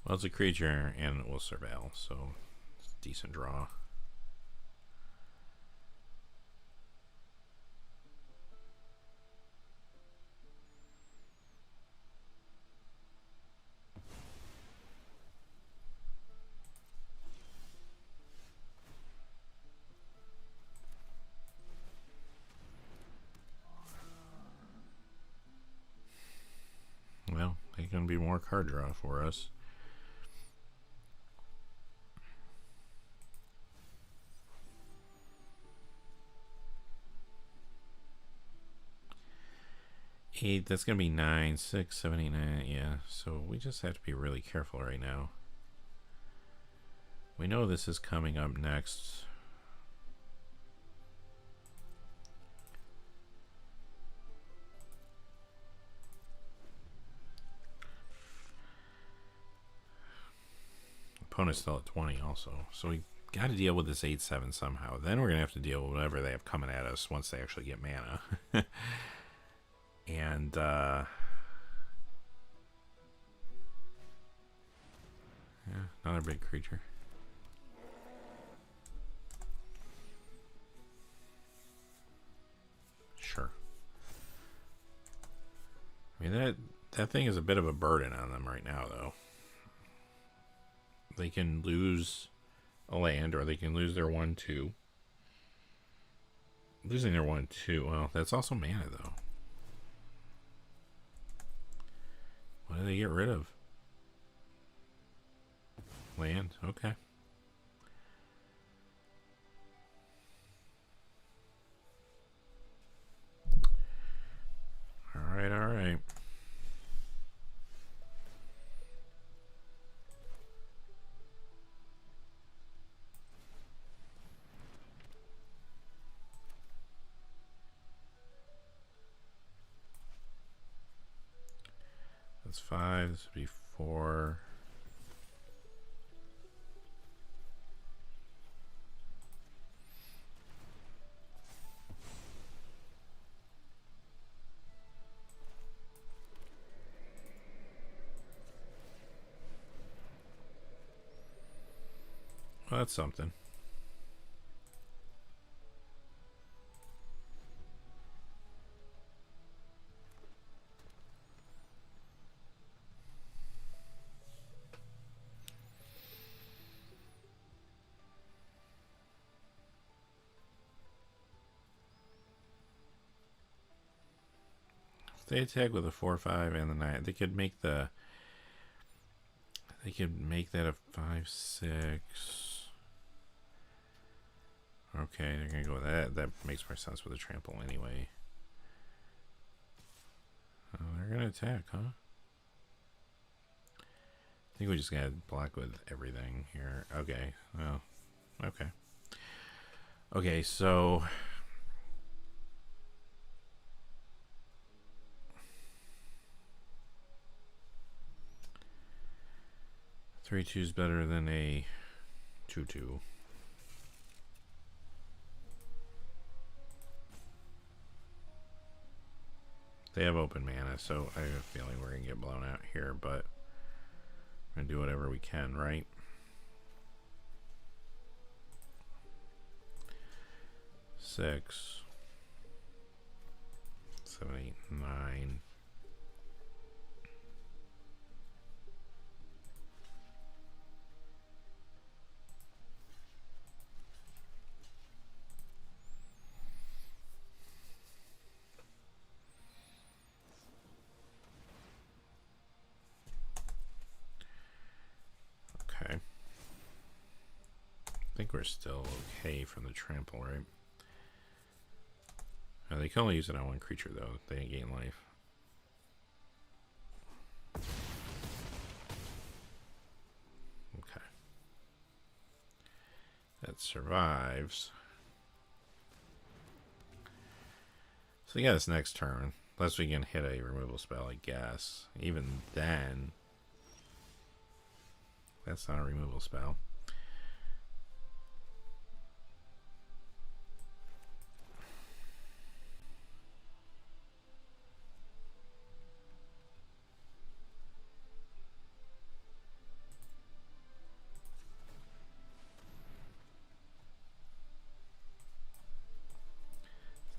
Well, it's a creature and it will surveil, so it's a decent draw. Well, they can be more card draw for us. Eight, that's gonna be 9, 6, 7, 8, 9, yeah. So we just have to be really careful right now. We know this is coming up next. Opponent's still at 20 also. So we got to deal with this 8-7 somehow. Then we're going to have to deal with whatever they have coming at us once they actually get mana. And yeah, another big creature. Sure. I mean, that thing is a bit of a burden on them right now, though. They can lose a land, or they can lose their 1-2. Losing their 1-2, well, that's also mana, though. What do they get rid of? Land, okay. Alright, alright. That's 5, this would be 4. Well, that's something. they attack with a 4/5 and the 9, they could make the. They could make that a 5/6. Okay, they're gonna go with that. That makes more sense with a trample anyway. Oh, they're gonna attack, huh? I think we just gotta block with everything here. Okay. Well, okay. Okay, so. Three 2 is better than a 2/2. They have open mana, so I have a feeling we're going to get blown out here, but we're going to do whatever we can, right? Six, 7, 8, 9. Okay. I think we're still okay from the trample, right? They can only use it on one creature, though. They didn't gain life. Okay. That survives. So yeah, this next turn, unless we can hit a removal spell, I guess. Even then, that's not a removal spell.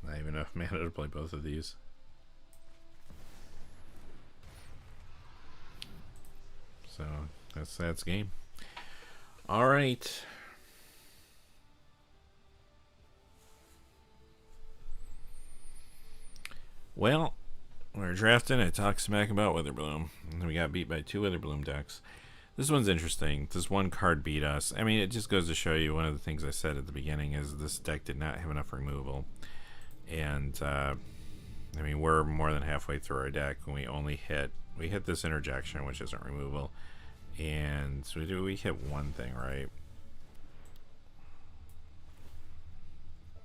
Not even enough mana to play both of these. So that's game. All right. Well, we're drafting. I talked smack about Witherbloom, and we got beat by 2 Witherbloom decks. This one's interesting. This one card beat us. I mean, it just goes to show you one of the things I said at the beginning is this deck did not have enough removal. And, I mean, we're more than halfway through our deck when we hit this interjection, which isn't removal. And so we hit one thing, right?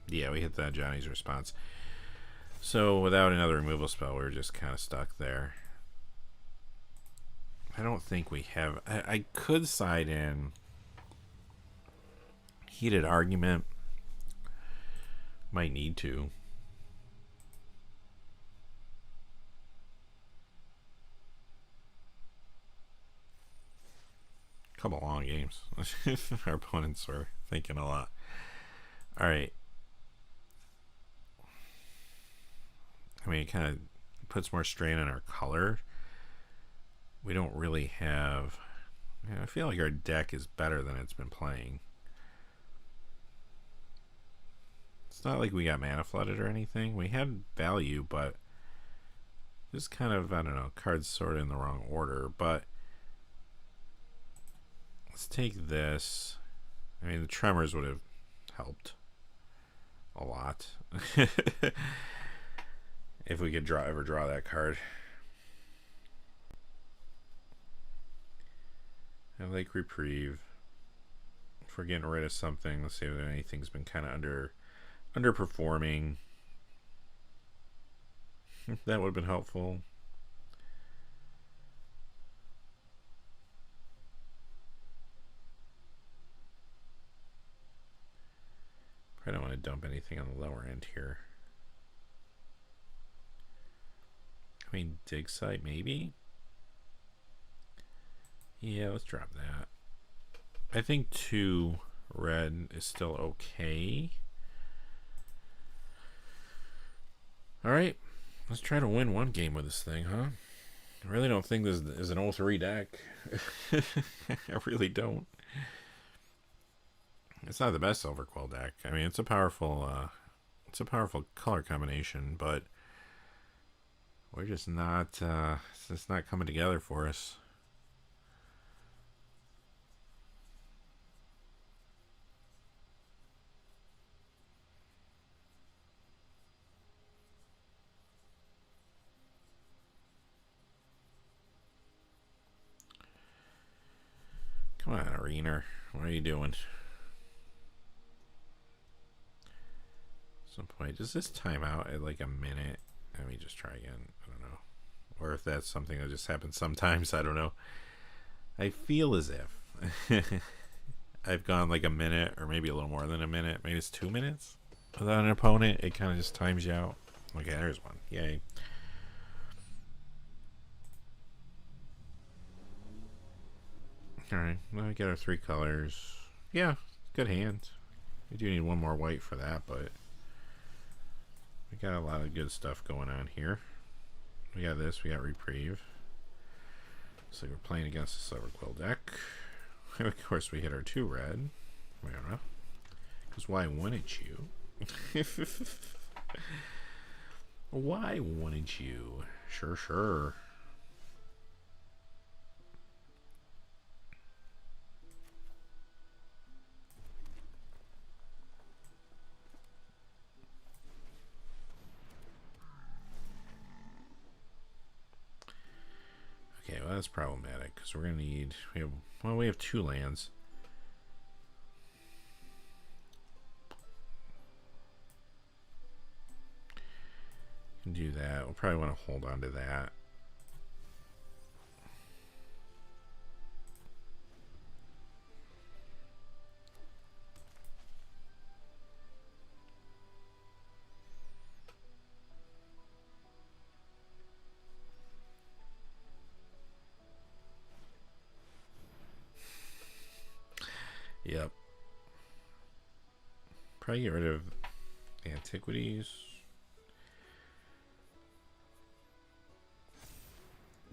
Yeah, we hit that Johnny's response. So without another removal spell, we were just kind of stuck there. I don't think we have... I could side in Heated Argument. Might need to. Couple long games. Our opponents were thinking a lot. All right. I mean, it kind of puts more strain on our color. We don't really have... I feel like our deck is better than it's been playing. It's not like we got mana flooded or anything. We had value, but just kind of, I don't know, cards sorted in the wrong order. But let's take this. I mean, the Tremors would have helped a lot. If we could ever draw that card. I like Reprieve. If we're getting rid of something, let's see if anything's been kind of underperforming. That would have been helpful. Probably don't want to dump anything on the lower end here. I mean, Dig Site, maybe? Yeah, let's drop that. I think 2 red is still okay. Alright, let's try to win one game with this thing, huh? I really don't think this is an 0-3 deck. I really don't. It's not the best Silverquill deck. I mean, it's a powerful color combination, but We're just not, it's just not coming together for us. Come on, Arena. What are you doing? At some point, does this time out at like a minute? Let me just try again. I don't know. Or if that's something that just happens sometimes, I don't know. I feel as if I've gone like a minute or maybe a little more than a minute. Maybe it's 2 minutes without an opponent. It kind of just times you out. Okay, there's one. Yay. Alright, well, we get our 3 colors. Yeah, good hand. We do need one more white for that, but we got a lot of good stuff going on here. We got this, we got Reprieve. Looks like we're playing against the Silver Quill deck. Of course, we hit our 2 red. I don't know. Because why wouldn't you? Why wouldn't you? Sure, sure. Okay, well that's problematic because we're gonna need we have 2 lands. Can do that. We'll probably want to hold on to that. Yep. Probably get rid of Antiquities.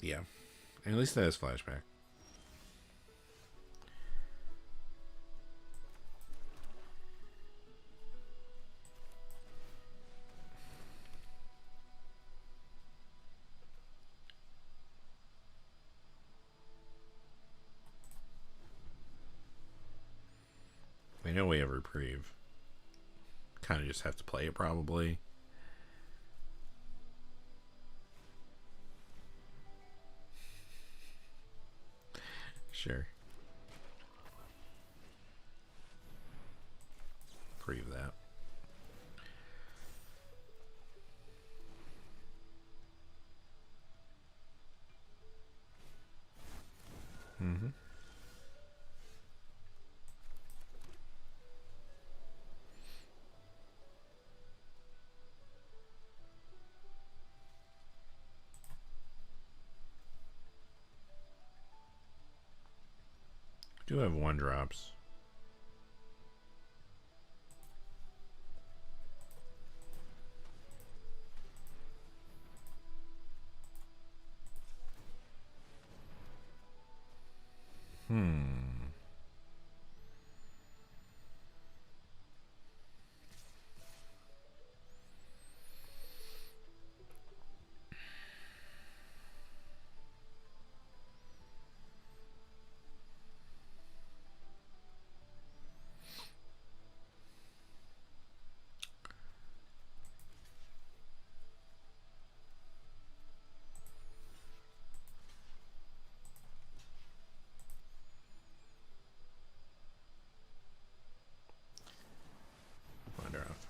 Yeah. And at least that is flashback. I know we have Reprieve. Kind of just have to play it probably. Sure. Reprieve that. Mm-hmm. Do have 1-drops.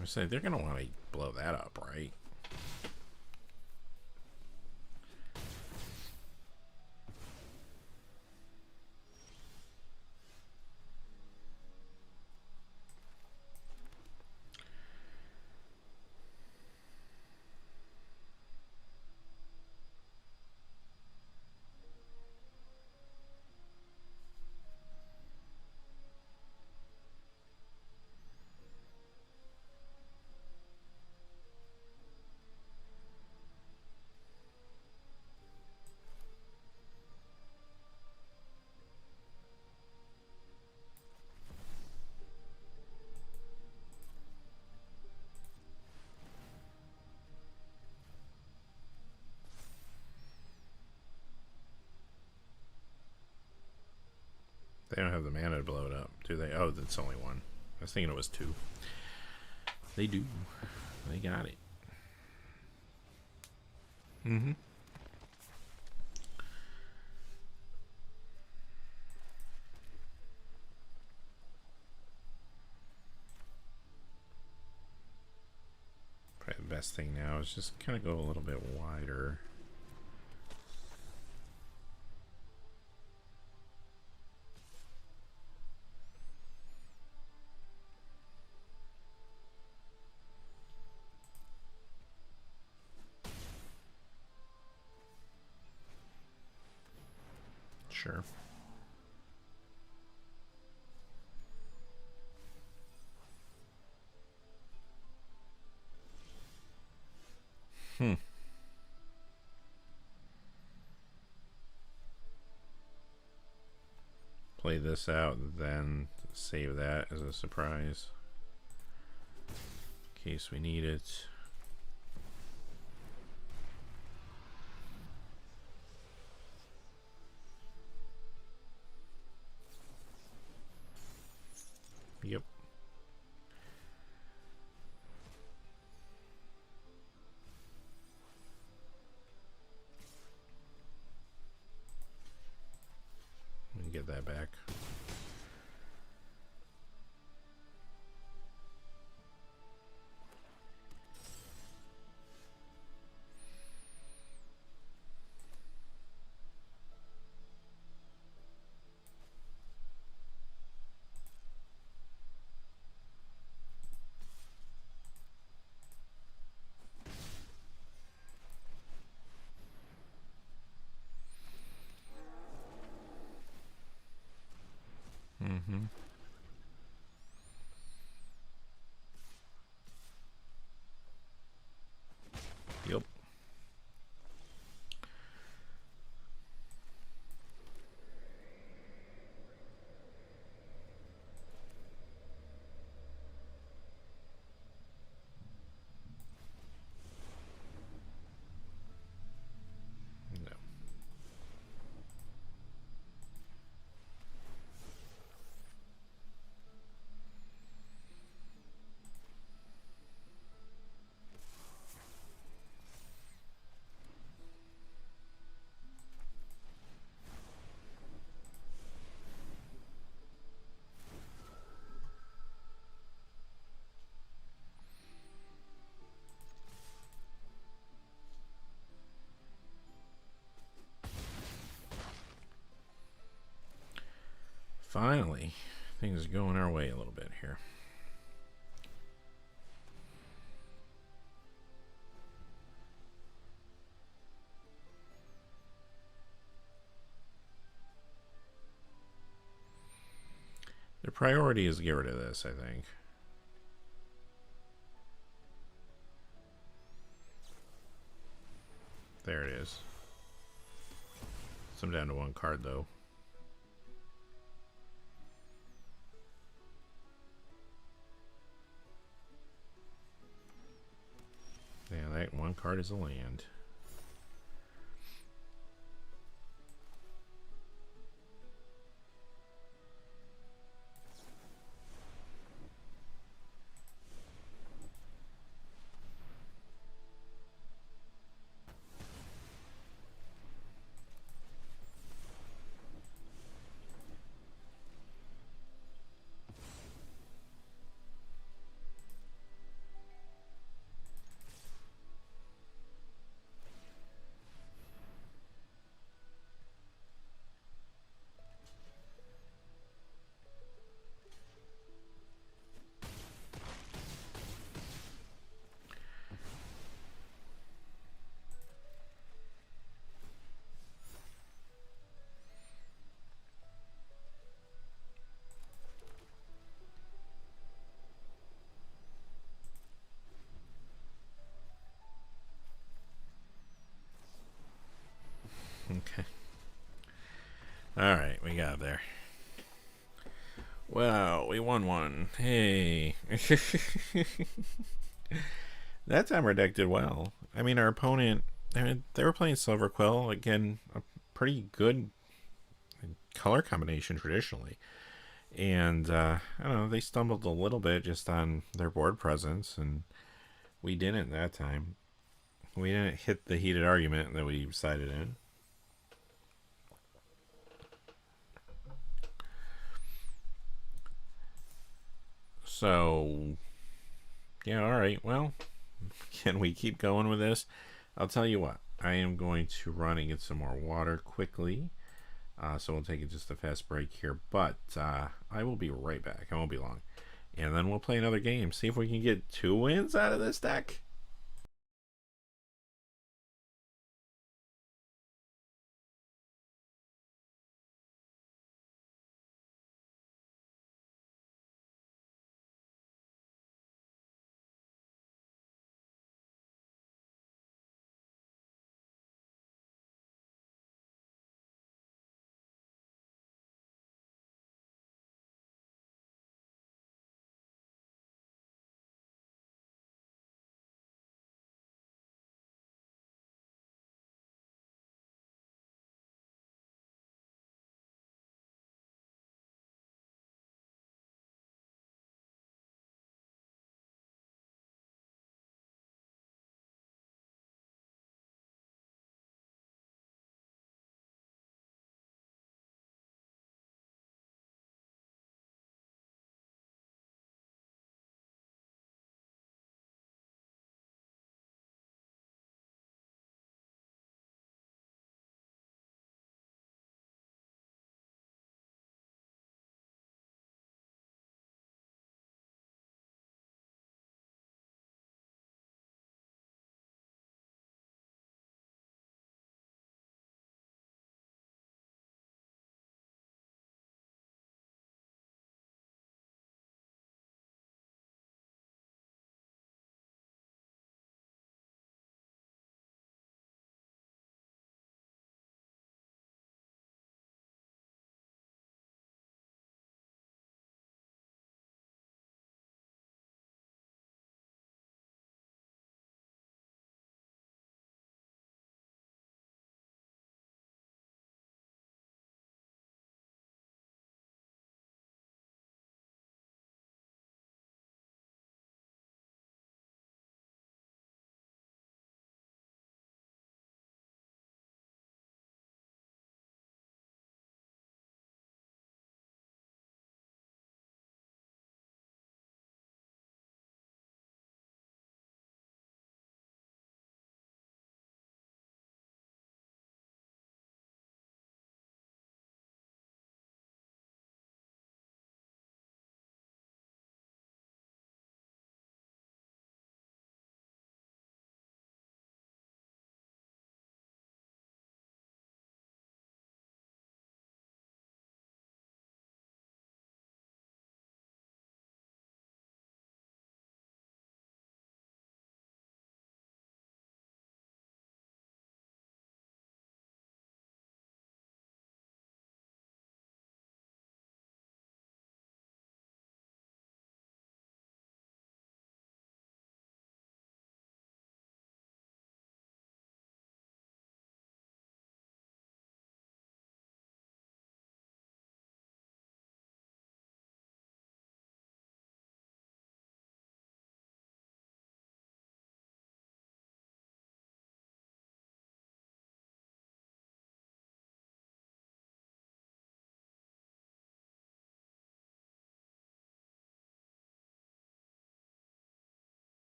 I say they're gonna want to blow that up, right? They don't have the mana to blow it up, do they? Oh, that's only one. I was thinking it was two. They do. They got it. Mm-hmm. Probably the best thing now is just kind of go a little bit wider. Sure. Play this out and then save that as a surprise in case we need it. Yep. We can get that back. Mm-hmm. Yep. No. Finally, things are going our way a little bit here. The priority is to get rid of this, I think. There it is. So I'm down to one card, though. Yeah, that one card is a land. Okay. All right, we got there. Wow, we won one. Hey. That time our deck did well. I mean, our opponent, they were playing Silver Quill. Again, a pretty good color combination traditionally. And I don't know, they stumbled a little bit just on their board presence, and we didn't that time. We didn't hit the heated argument that we sided in. So, yeah, alright, well, can we keep going with this? I'll tell you what, I am going to run and get some more water quickly. So we'll take just a fast break here, but I will be right back. I won't be long. And then we'll play another game, see if we can get 2 wins out of this deck.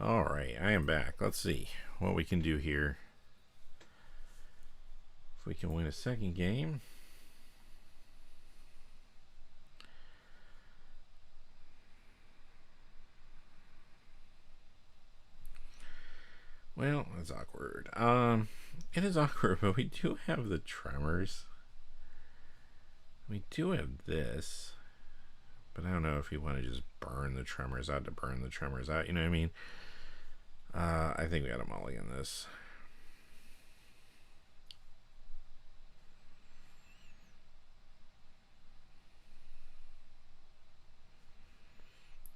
Alright, I am back. Let's see what we can do here. If we can win a second game. Well, that's awkward. It is awkward, but we do have the tremors. We do have this. But I don't know if you want to just burn the tremors out to burn the tremors out. You know what I mean? I think we got a mulligan this.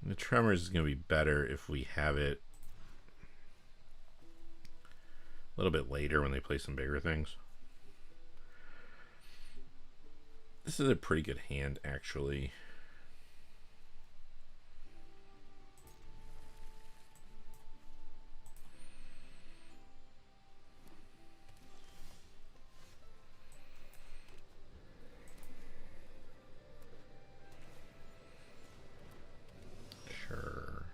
The Tremors is going to be better if we have it a little bit later when they play some bigger things. This is a pretty good hand, actually. Sure.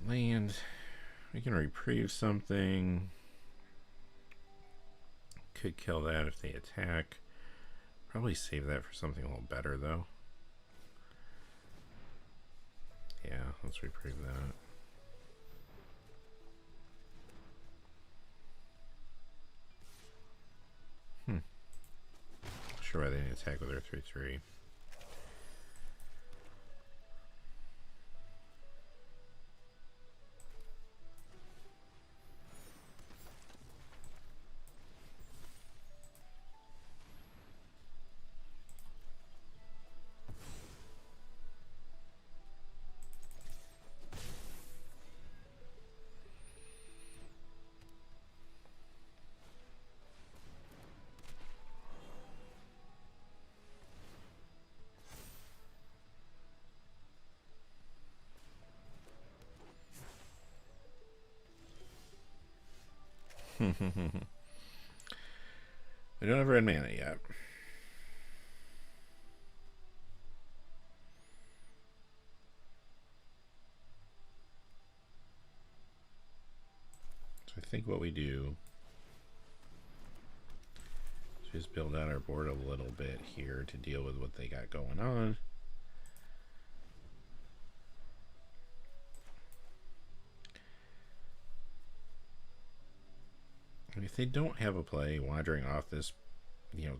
Land. We can reprieve something. Could kill that if they attack. Probably save that for something a little better, though. Yeah, let's reprieve that. Sure why they didn't attack with their 3/3. We don't have red mana yet. So I think what we do is just build out our board a little bit here to deal with what they got going on. If they don't have a play, wandering off this,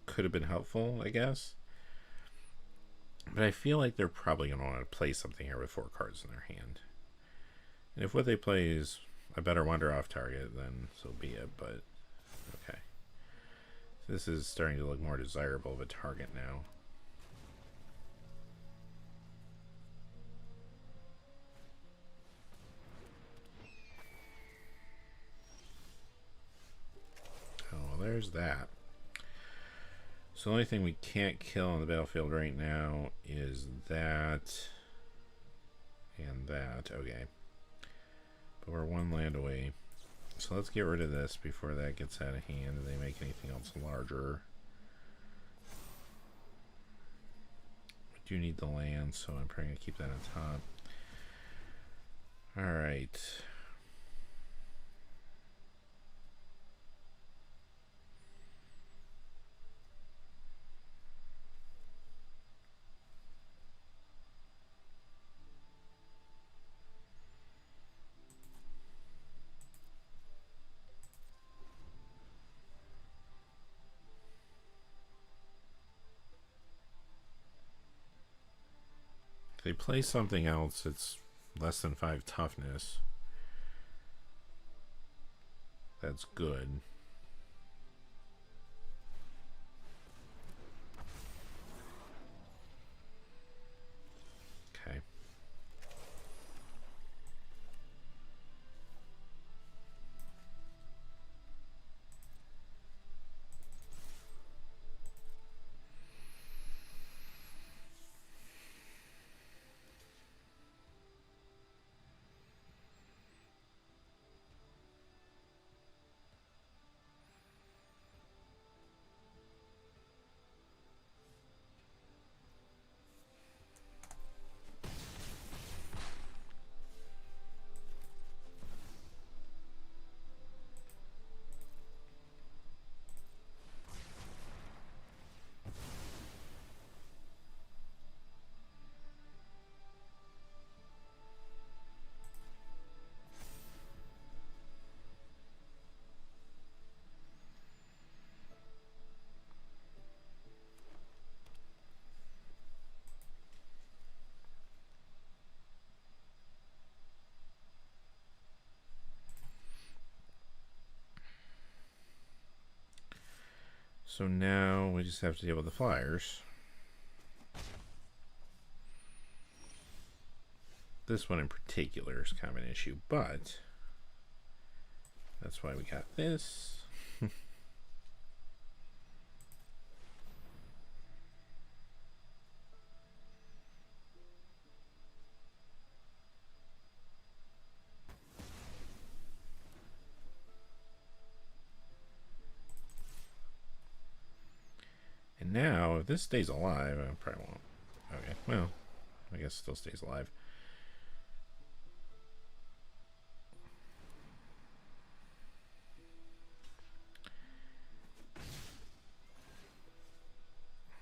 could have been helpful, I guess. But I feel like they're probably going to want to play something here with 4 cards in their hand. And if what they play is a better wander off target, then so be it. But, okay. So this is starting to look more desirable of a target now. There's that. So the only thing we can't kill on the battlefield right now is that and that. Okay. But we're 1 land away. So let's get rid of this before that gets out of hand and they make anything else larger. We do need the land, so I'm probably going to keep that on top. Alright. If they play something else, it's less than 5 toughness. That's good. Okay. So now we just have to deal with the flyers. This one in particular is kind of an issue, but that's why we got this. And now, if this stays alive, I probably won't. Okay, well, I guess it still stays alive.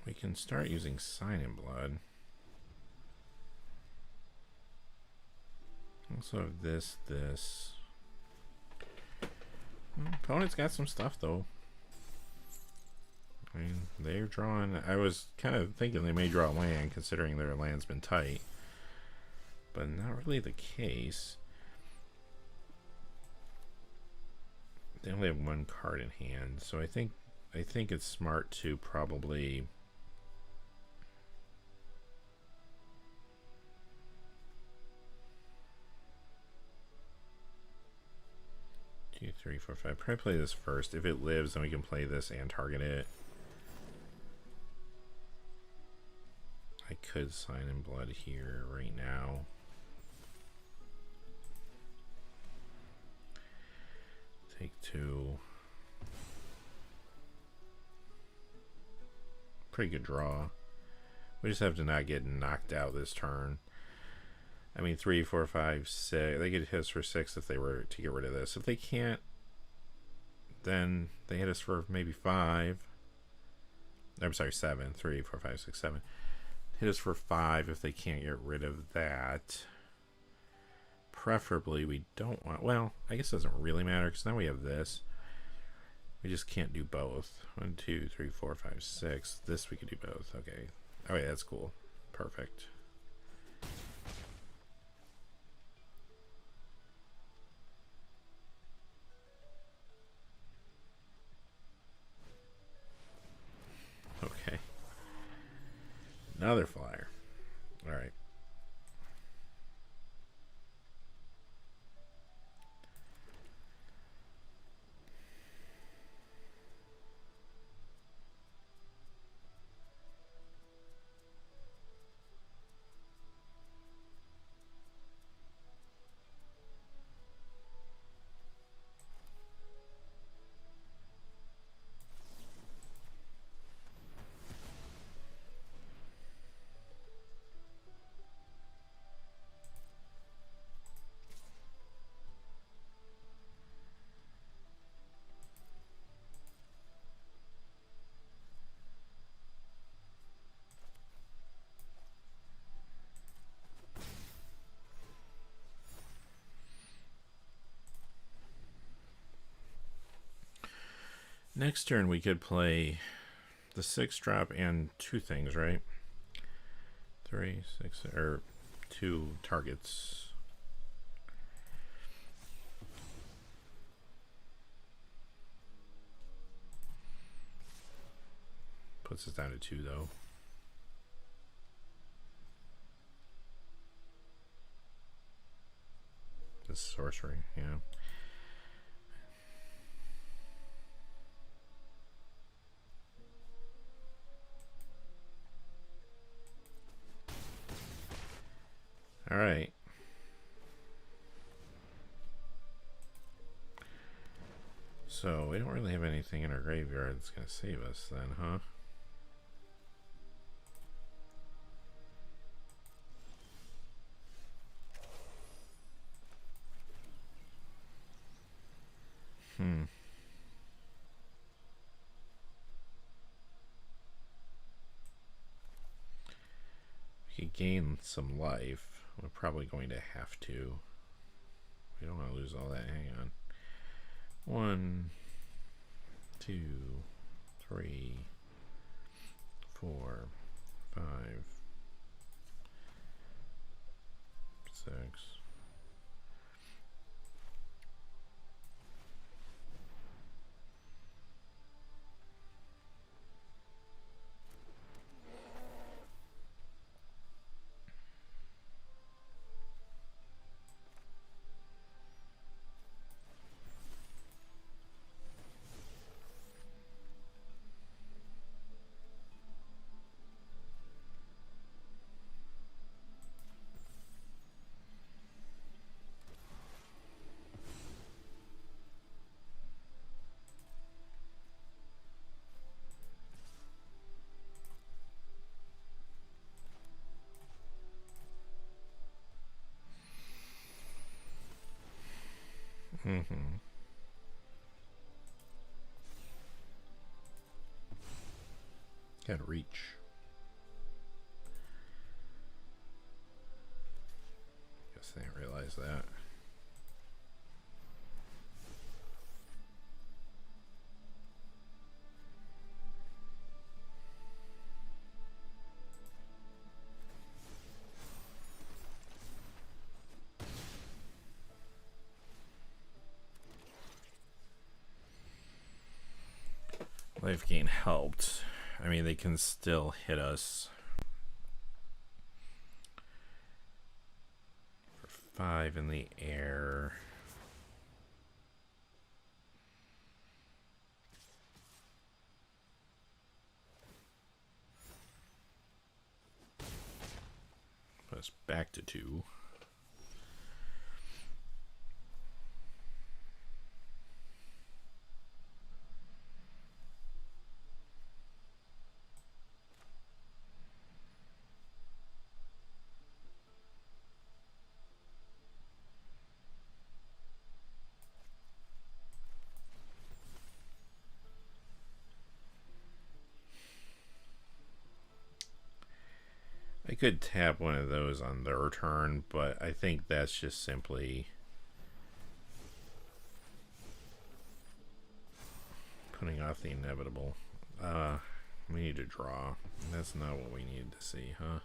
We can start using Sign in Blood. Also have this. Opponent's got some stuff though. I mean, they're drawing. I was kind of thinking they may draw land, considering their land's been tight, but not really the case. They only have one card in hand, so I think it's smart to probably. 2, 3, 4, 5. Probably play this first. If it lives, then we can play this and target it. I could Sign in Blood here right now. Take 2. Pretty good draw. We just have to not get knocked out this turn. I mean, 3, 4, 5, 6. They get hit us for 6 if they were to get rid of this. If they can't, then they hit us for maybe 5. I'm sorry, 7. 3, 4, 5, 6, 7. Hit us for 5 if they can't get rid of that. Preferably, we don't want. Well, I guess it doesn't really matter because now we have this. We just can't do both. 1, 2, 3, 4, 5, 6. This we could do both. Okay. Okay, that's cool. Perfect. Okay. Another flyer. All right. Next turn we could play the 6-drop and 2 things, right? 3, 6, or 2 targets. Puts us down to 2 though. This sorcery, yeah. All right. So we don't really have anything in our graveyard that's going to save us then, huh? We could gain some life. We're probably going to have to. We don't want to lose all that. Hang on. 1, 2, 3, 4, 5, 6. Got reach. Guess they didn't realize that. Life gain helped. I mean, they can still hit us for 5 in the air. Put us back to 2. I could tap one of those on their turn, but I think that's just simply putting off the inevitable. We need to draw. That's not what we needed to see, huh?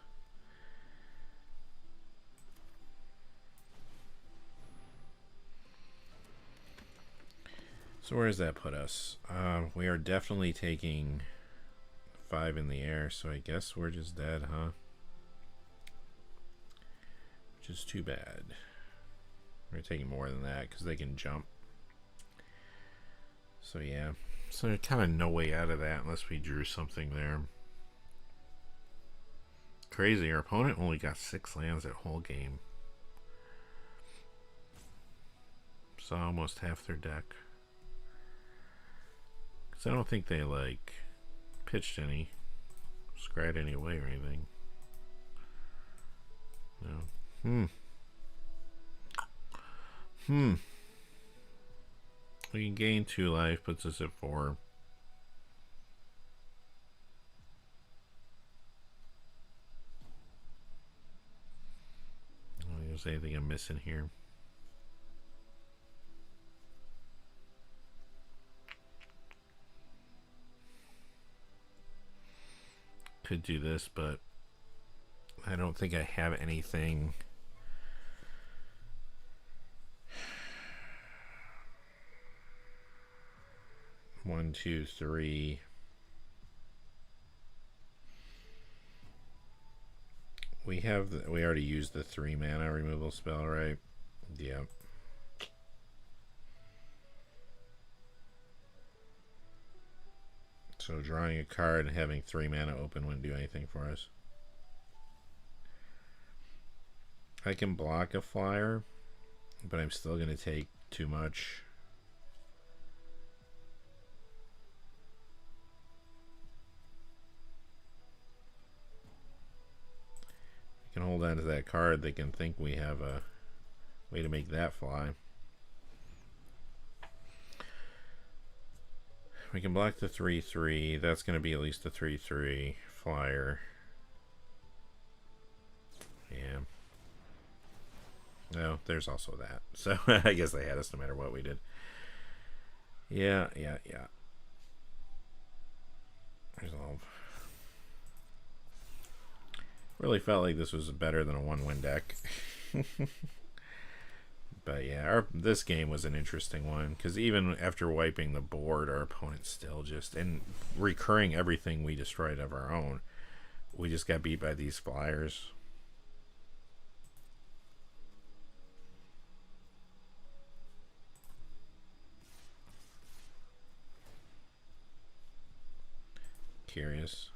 So where does that put us? We are definitely taking 5 in the air, so I guess we're just dead, huh? Which is too bad. We're taking more than that because they can jump. So yeah, so there's kind of no way out of that unless we drew something there. Crazy, our opponent only got 6 lands that whole game. So almost half their deck. Because I don't think they like pitched any, scryed any away or anything. No. We can gain 2 life, puts us at 4. Is there anything I'm missing here? Could do this, but I don't think I have anything. 1, 2, 3. We already used the 3 mana removal spell, right? Yeah. So drawing a card and having 3 mana open wouldn't do anything for us. I can block a flyer, but I'm still going to take too much. I can hold on to that card. They can think we have a way to make that fly. We can block the 3/3. That's going to be at least a 3/3 flyer. Yeah. No, there's also that. So I guess they had us no matter what we did. Yeah. Resolve. Really felt like this was better than a 1-win deck. But yeah, this game was an interesting one because even after wiping the board, our opponent still just, and recurring everything we destroyed of our own, we just got beat by these flyers. Curious.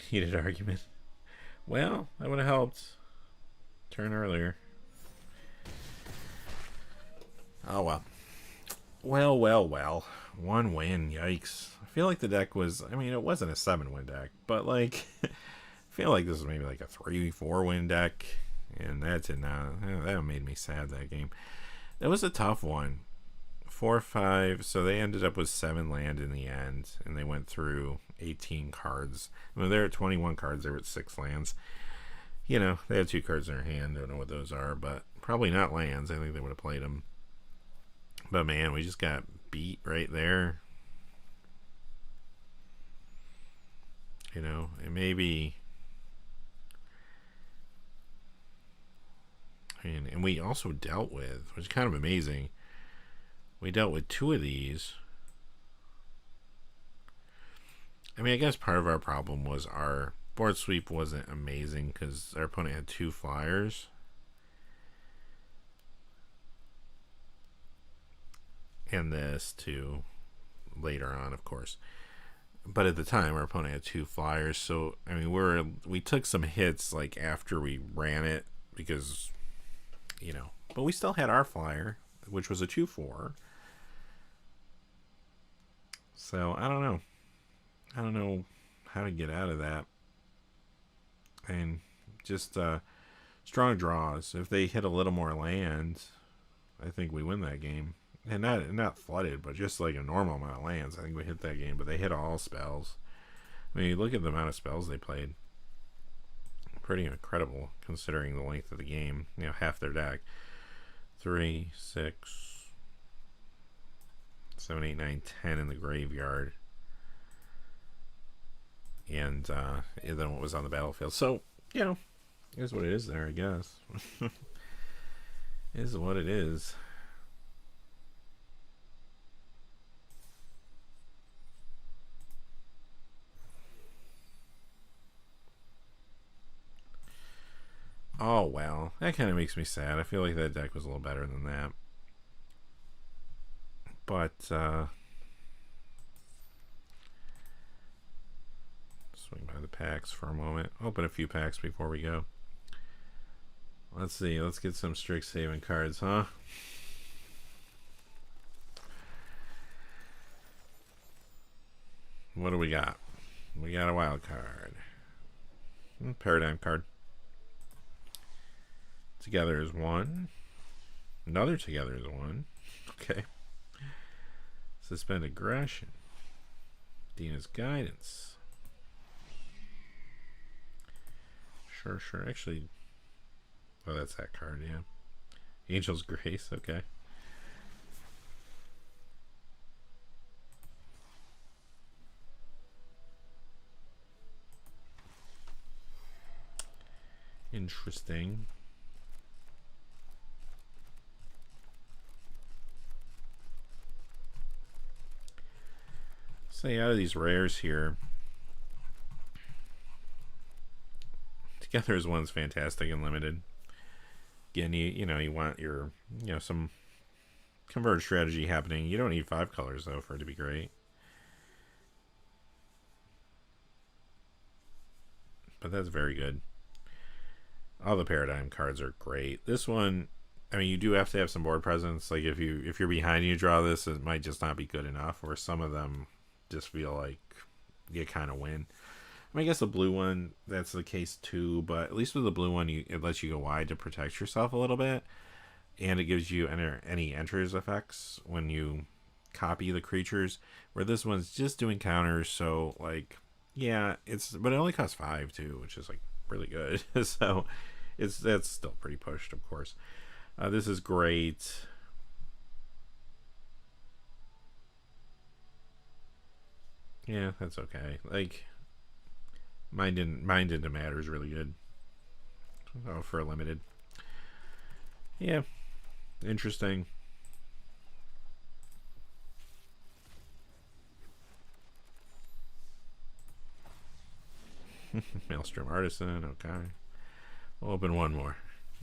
Heated argument. Well, that would have helped. Turn earlier. Oh well. Well. 1 win. Yikes. I feel like the deck was, I mean, it wasn't a 7-win deck, but like, I feel like this was maybe like a 3-4 win deck, and that did not, that made me sad that game. That was a tough one. 4, 5. So they ended up with 7 land in the end, and they went through 18 cards. When they're at 21 cards, they were at 6 lands. You know, they have 2 cards in their hand. Don't know what those are, but probably not lands. I think they would have played them. But man, we just got beat right there. You know, and maybe. And we also dealt with, which is kind of amazing. We dealt with 2 of these. I mean, I guess part of our problem was our board sweep wasn't amazing because our opponent had 2 flyers. And this too, later on, of course. But at the time, our opponent had 2 flyers. So, I mean, we took some hits like after we ran it because, you know, but we still had our flyer, which was a 2/4. So, I don't know. I don't know how to get out of that. And just strong draws. If they hit a little more land, I think we win that game. And not flooded, but just like a normal amount of lands. I think we hit that game, but they hit all spells. I mean, look at the amount of spells they played. Pretty incredible considering the length of the game. You know, half their deck. 3, 6, 7, 8, 9, 10 in the graveyard. And then what was on the battlefield. So, you know, here's what it is there, I guess. Is what it is. Oh, well. That kind of makes me sad. I feel like that deck was a little better than that. But, swing by the packs for a moment. Open a few packs before we go. Let's see. Let's get some Strixhaven cards, huh? What do we got? We got a wild card. Paradigm card. Together is 1. Another together is 1. Okay. Suspend aggression. Dina's guidance. Sure. Actually, oh, that's that card, yeah. Angel's Grace, okay. Interesting. Say out of these rares here, Together is one's fantastic and limited. Again, you want your some converged strategy happening. You don't need 5 colors though for it to be great. But that's very good. All the paradigm cards are great. This one, I mean, you do have to have some board presence. Like if you're behind and you draw this, it might just not be good enough. Or some of them just feel like you kind of win. I mean, I guess the blue one, that's the case too. But at least with the blue one, it lets you go wide to protect yourself a little bit, and it gives you any enters effects when you copy the creatures. Where this one's just doing counters, so like, yeah, but it only costs 5 too, which is like really good. So that's still pretty pushed, of course. This is great. Yeah, that's okay. Like, Mind into Matter is really good. Oh, for a limited. Yeah, interesting. Maelstrom Artisan, okay. We'll open one more.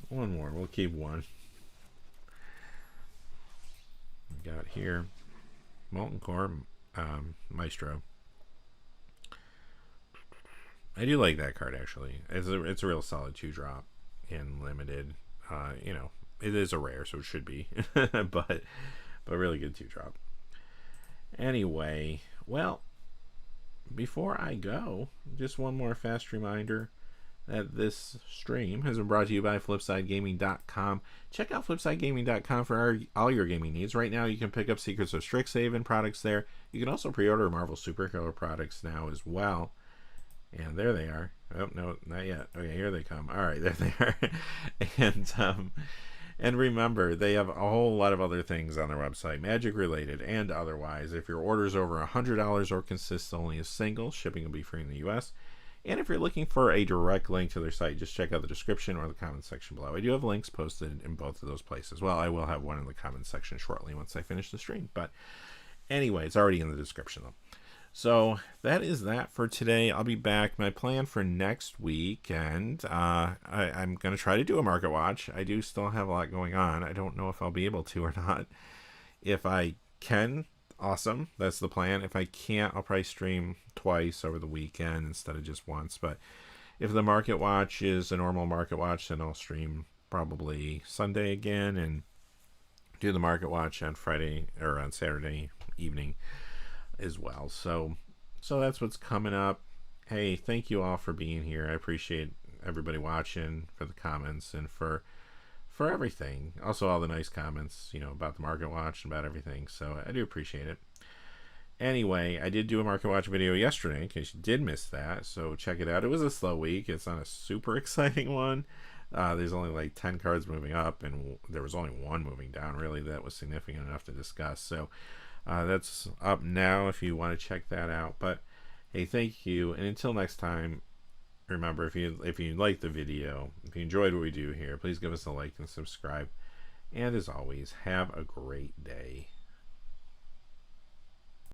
We'll keep one. We got here Molten Core, Maestro. I do like that card actually. It's a real solid 2-drop in limited. It is a rare, so it should be, but really good 2-drop. Anyway, well, before I go, just one more fast reminder. that this stream has been brought to you by FlipsideGaming.com. Check out FlipsideGaming.com for all your gaming needs. Right now, you can pick up Secrets of Strixhaven products there. You can also pre-order Marvel Superhero products now as well. And there they are. Oh, no, not yet. Okay, here they come. All right, there they are. And remember, they have a whole lot of other things on their website, Magic-related and otherwise. If your order is over $100 or consists only of single, shipping will be free in the U.S., and if you're looking for a direct link to their site, just check out the description or the comment section below. I do have links posted in both of those places. Well, I will have one in the comment section shortly once I finish the stream. But anyway, it's already in the description, though. So that is that for today. I'll be back. My plan for next week, and I'm going to try to do a market watch. I do still have a lot going on. I don't know if I'll be able to or not. If I can, awesome, that's the plan. If I can't, I'll probably stream twice over the weekend instead of just once. But if the market watch is a normal market watch, then I'll stream probably Sunday again and do the market watch on Friday or on Saturday evening as well. So that's what's coming up. Hey, thank you all for being here. I appreciate everybody watching, for the comments, and for everything. Also, all the nice comments, about the market watch and about everything. So I do appreciate it. Anyway, I did do a market watch video yesterday in case you did miss that. So check it out. It was a slow week. It's not a super exciting one. There's only like 10 cards moving up, and there was only one moving down, really, that was significant enough to discuss. So that's up now if you want to check that out. But hey, thank you, and until next time, remember, if you liked the video, if you enjoyed what we do here, please give us a like and subscribe. And as always, have a great day.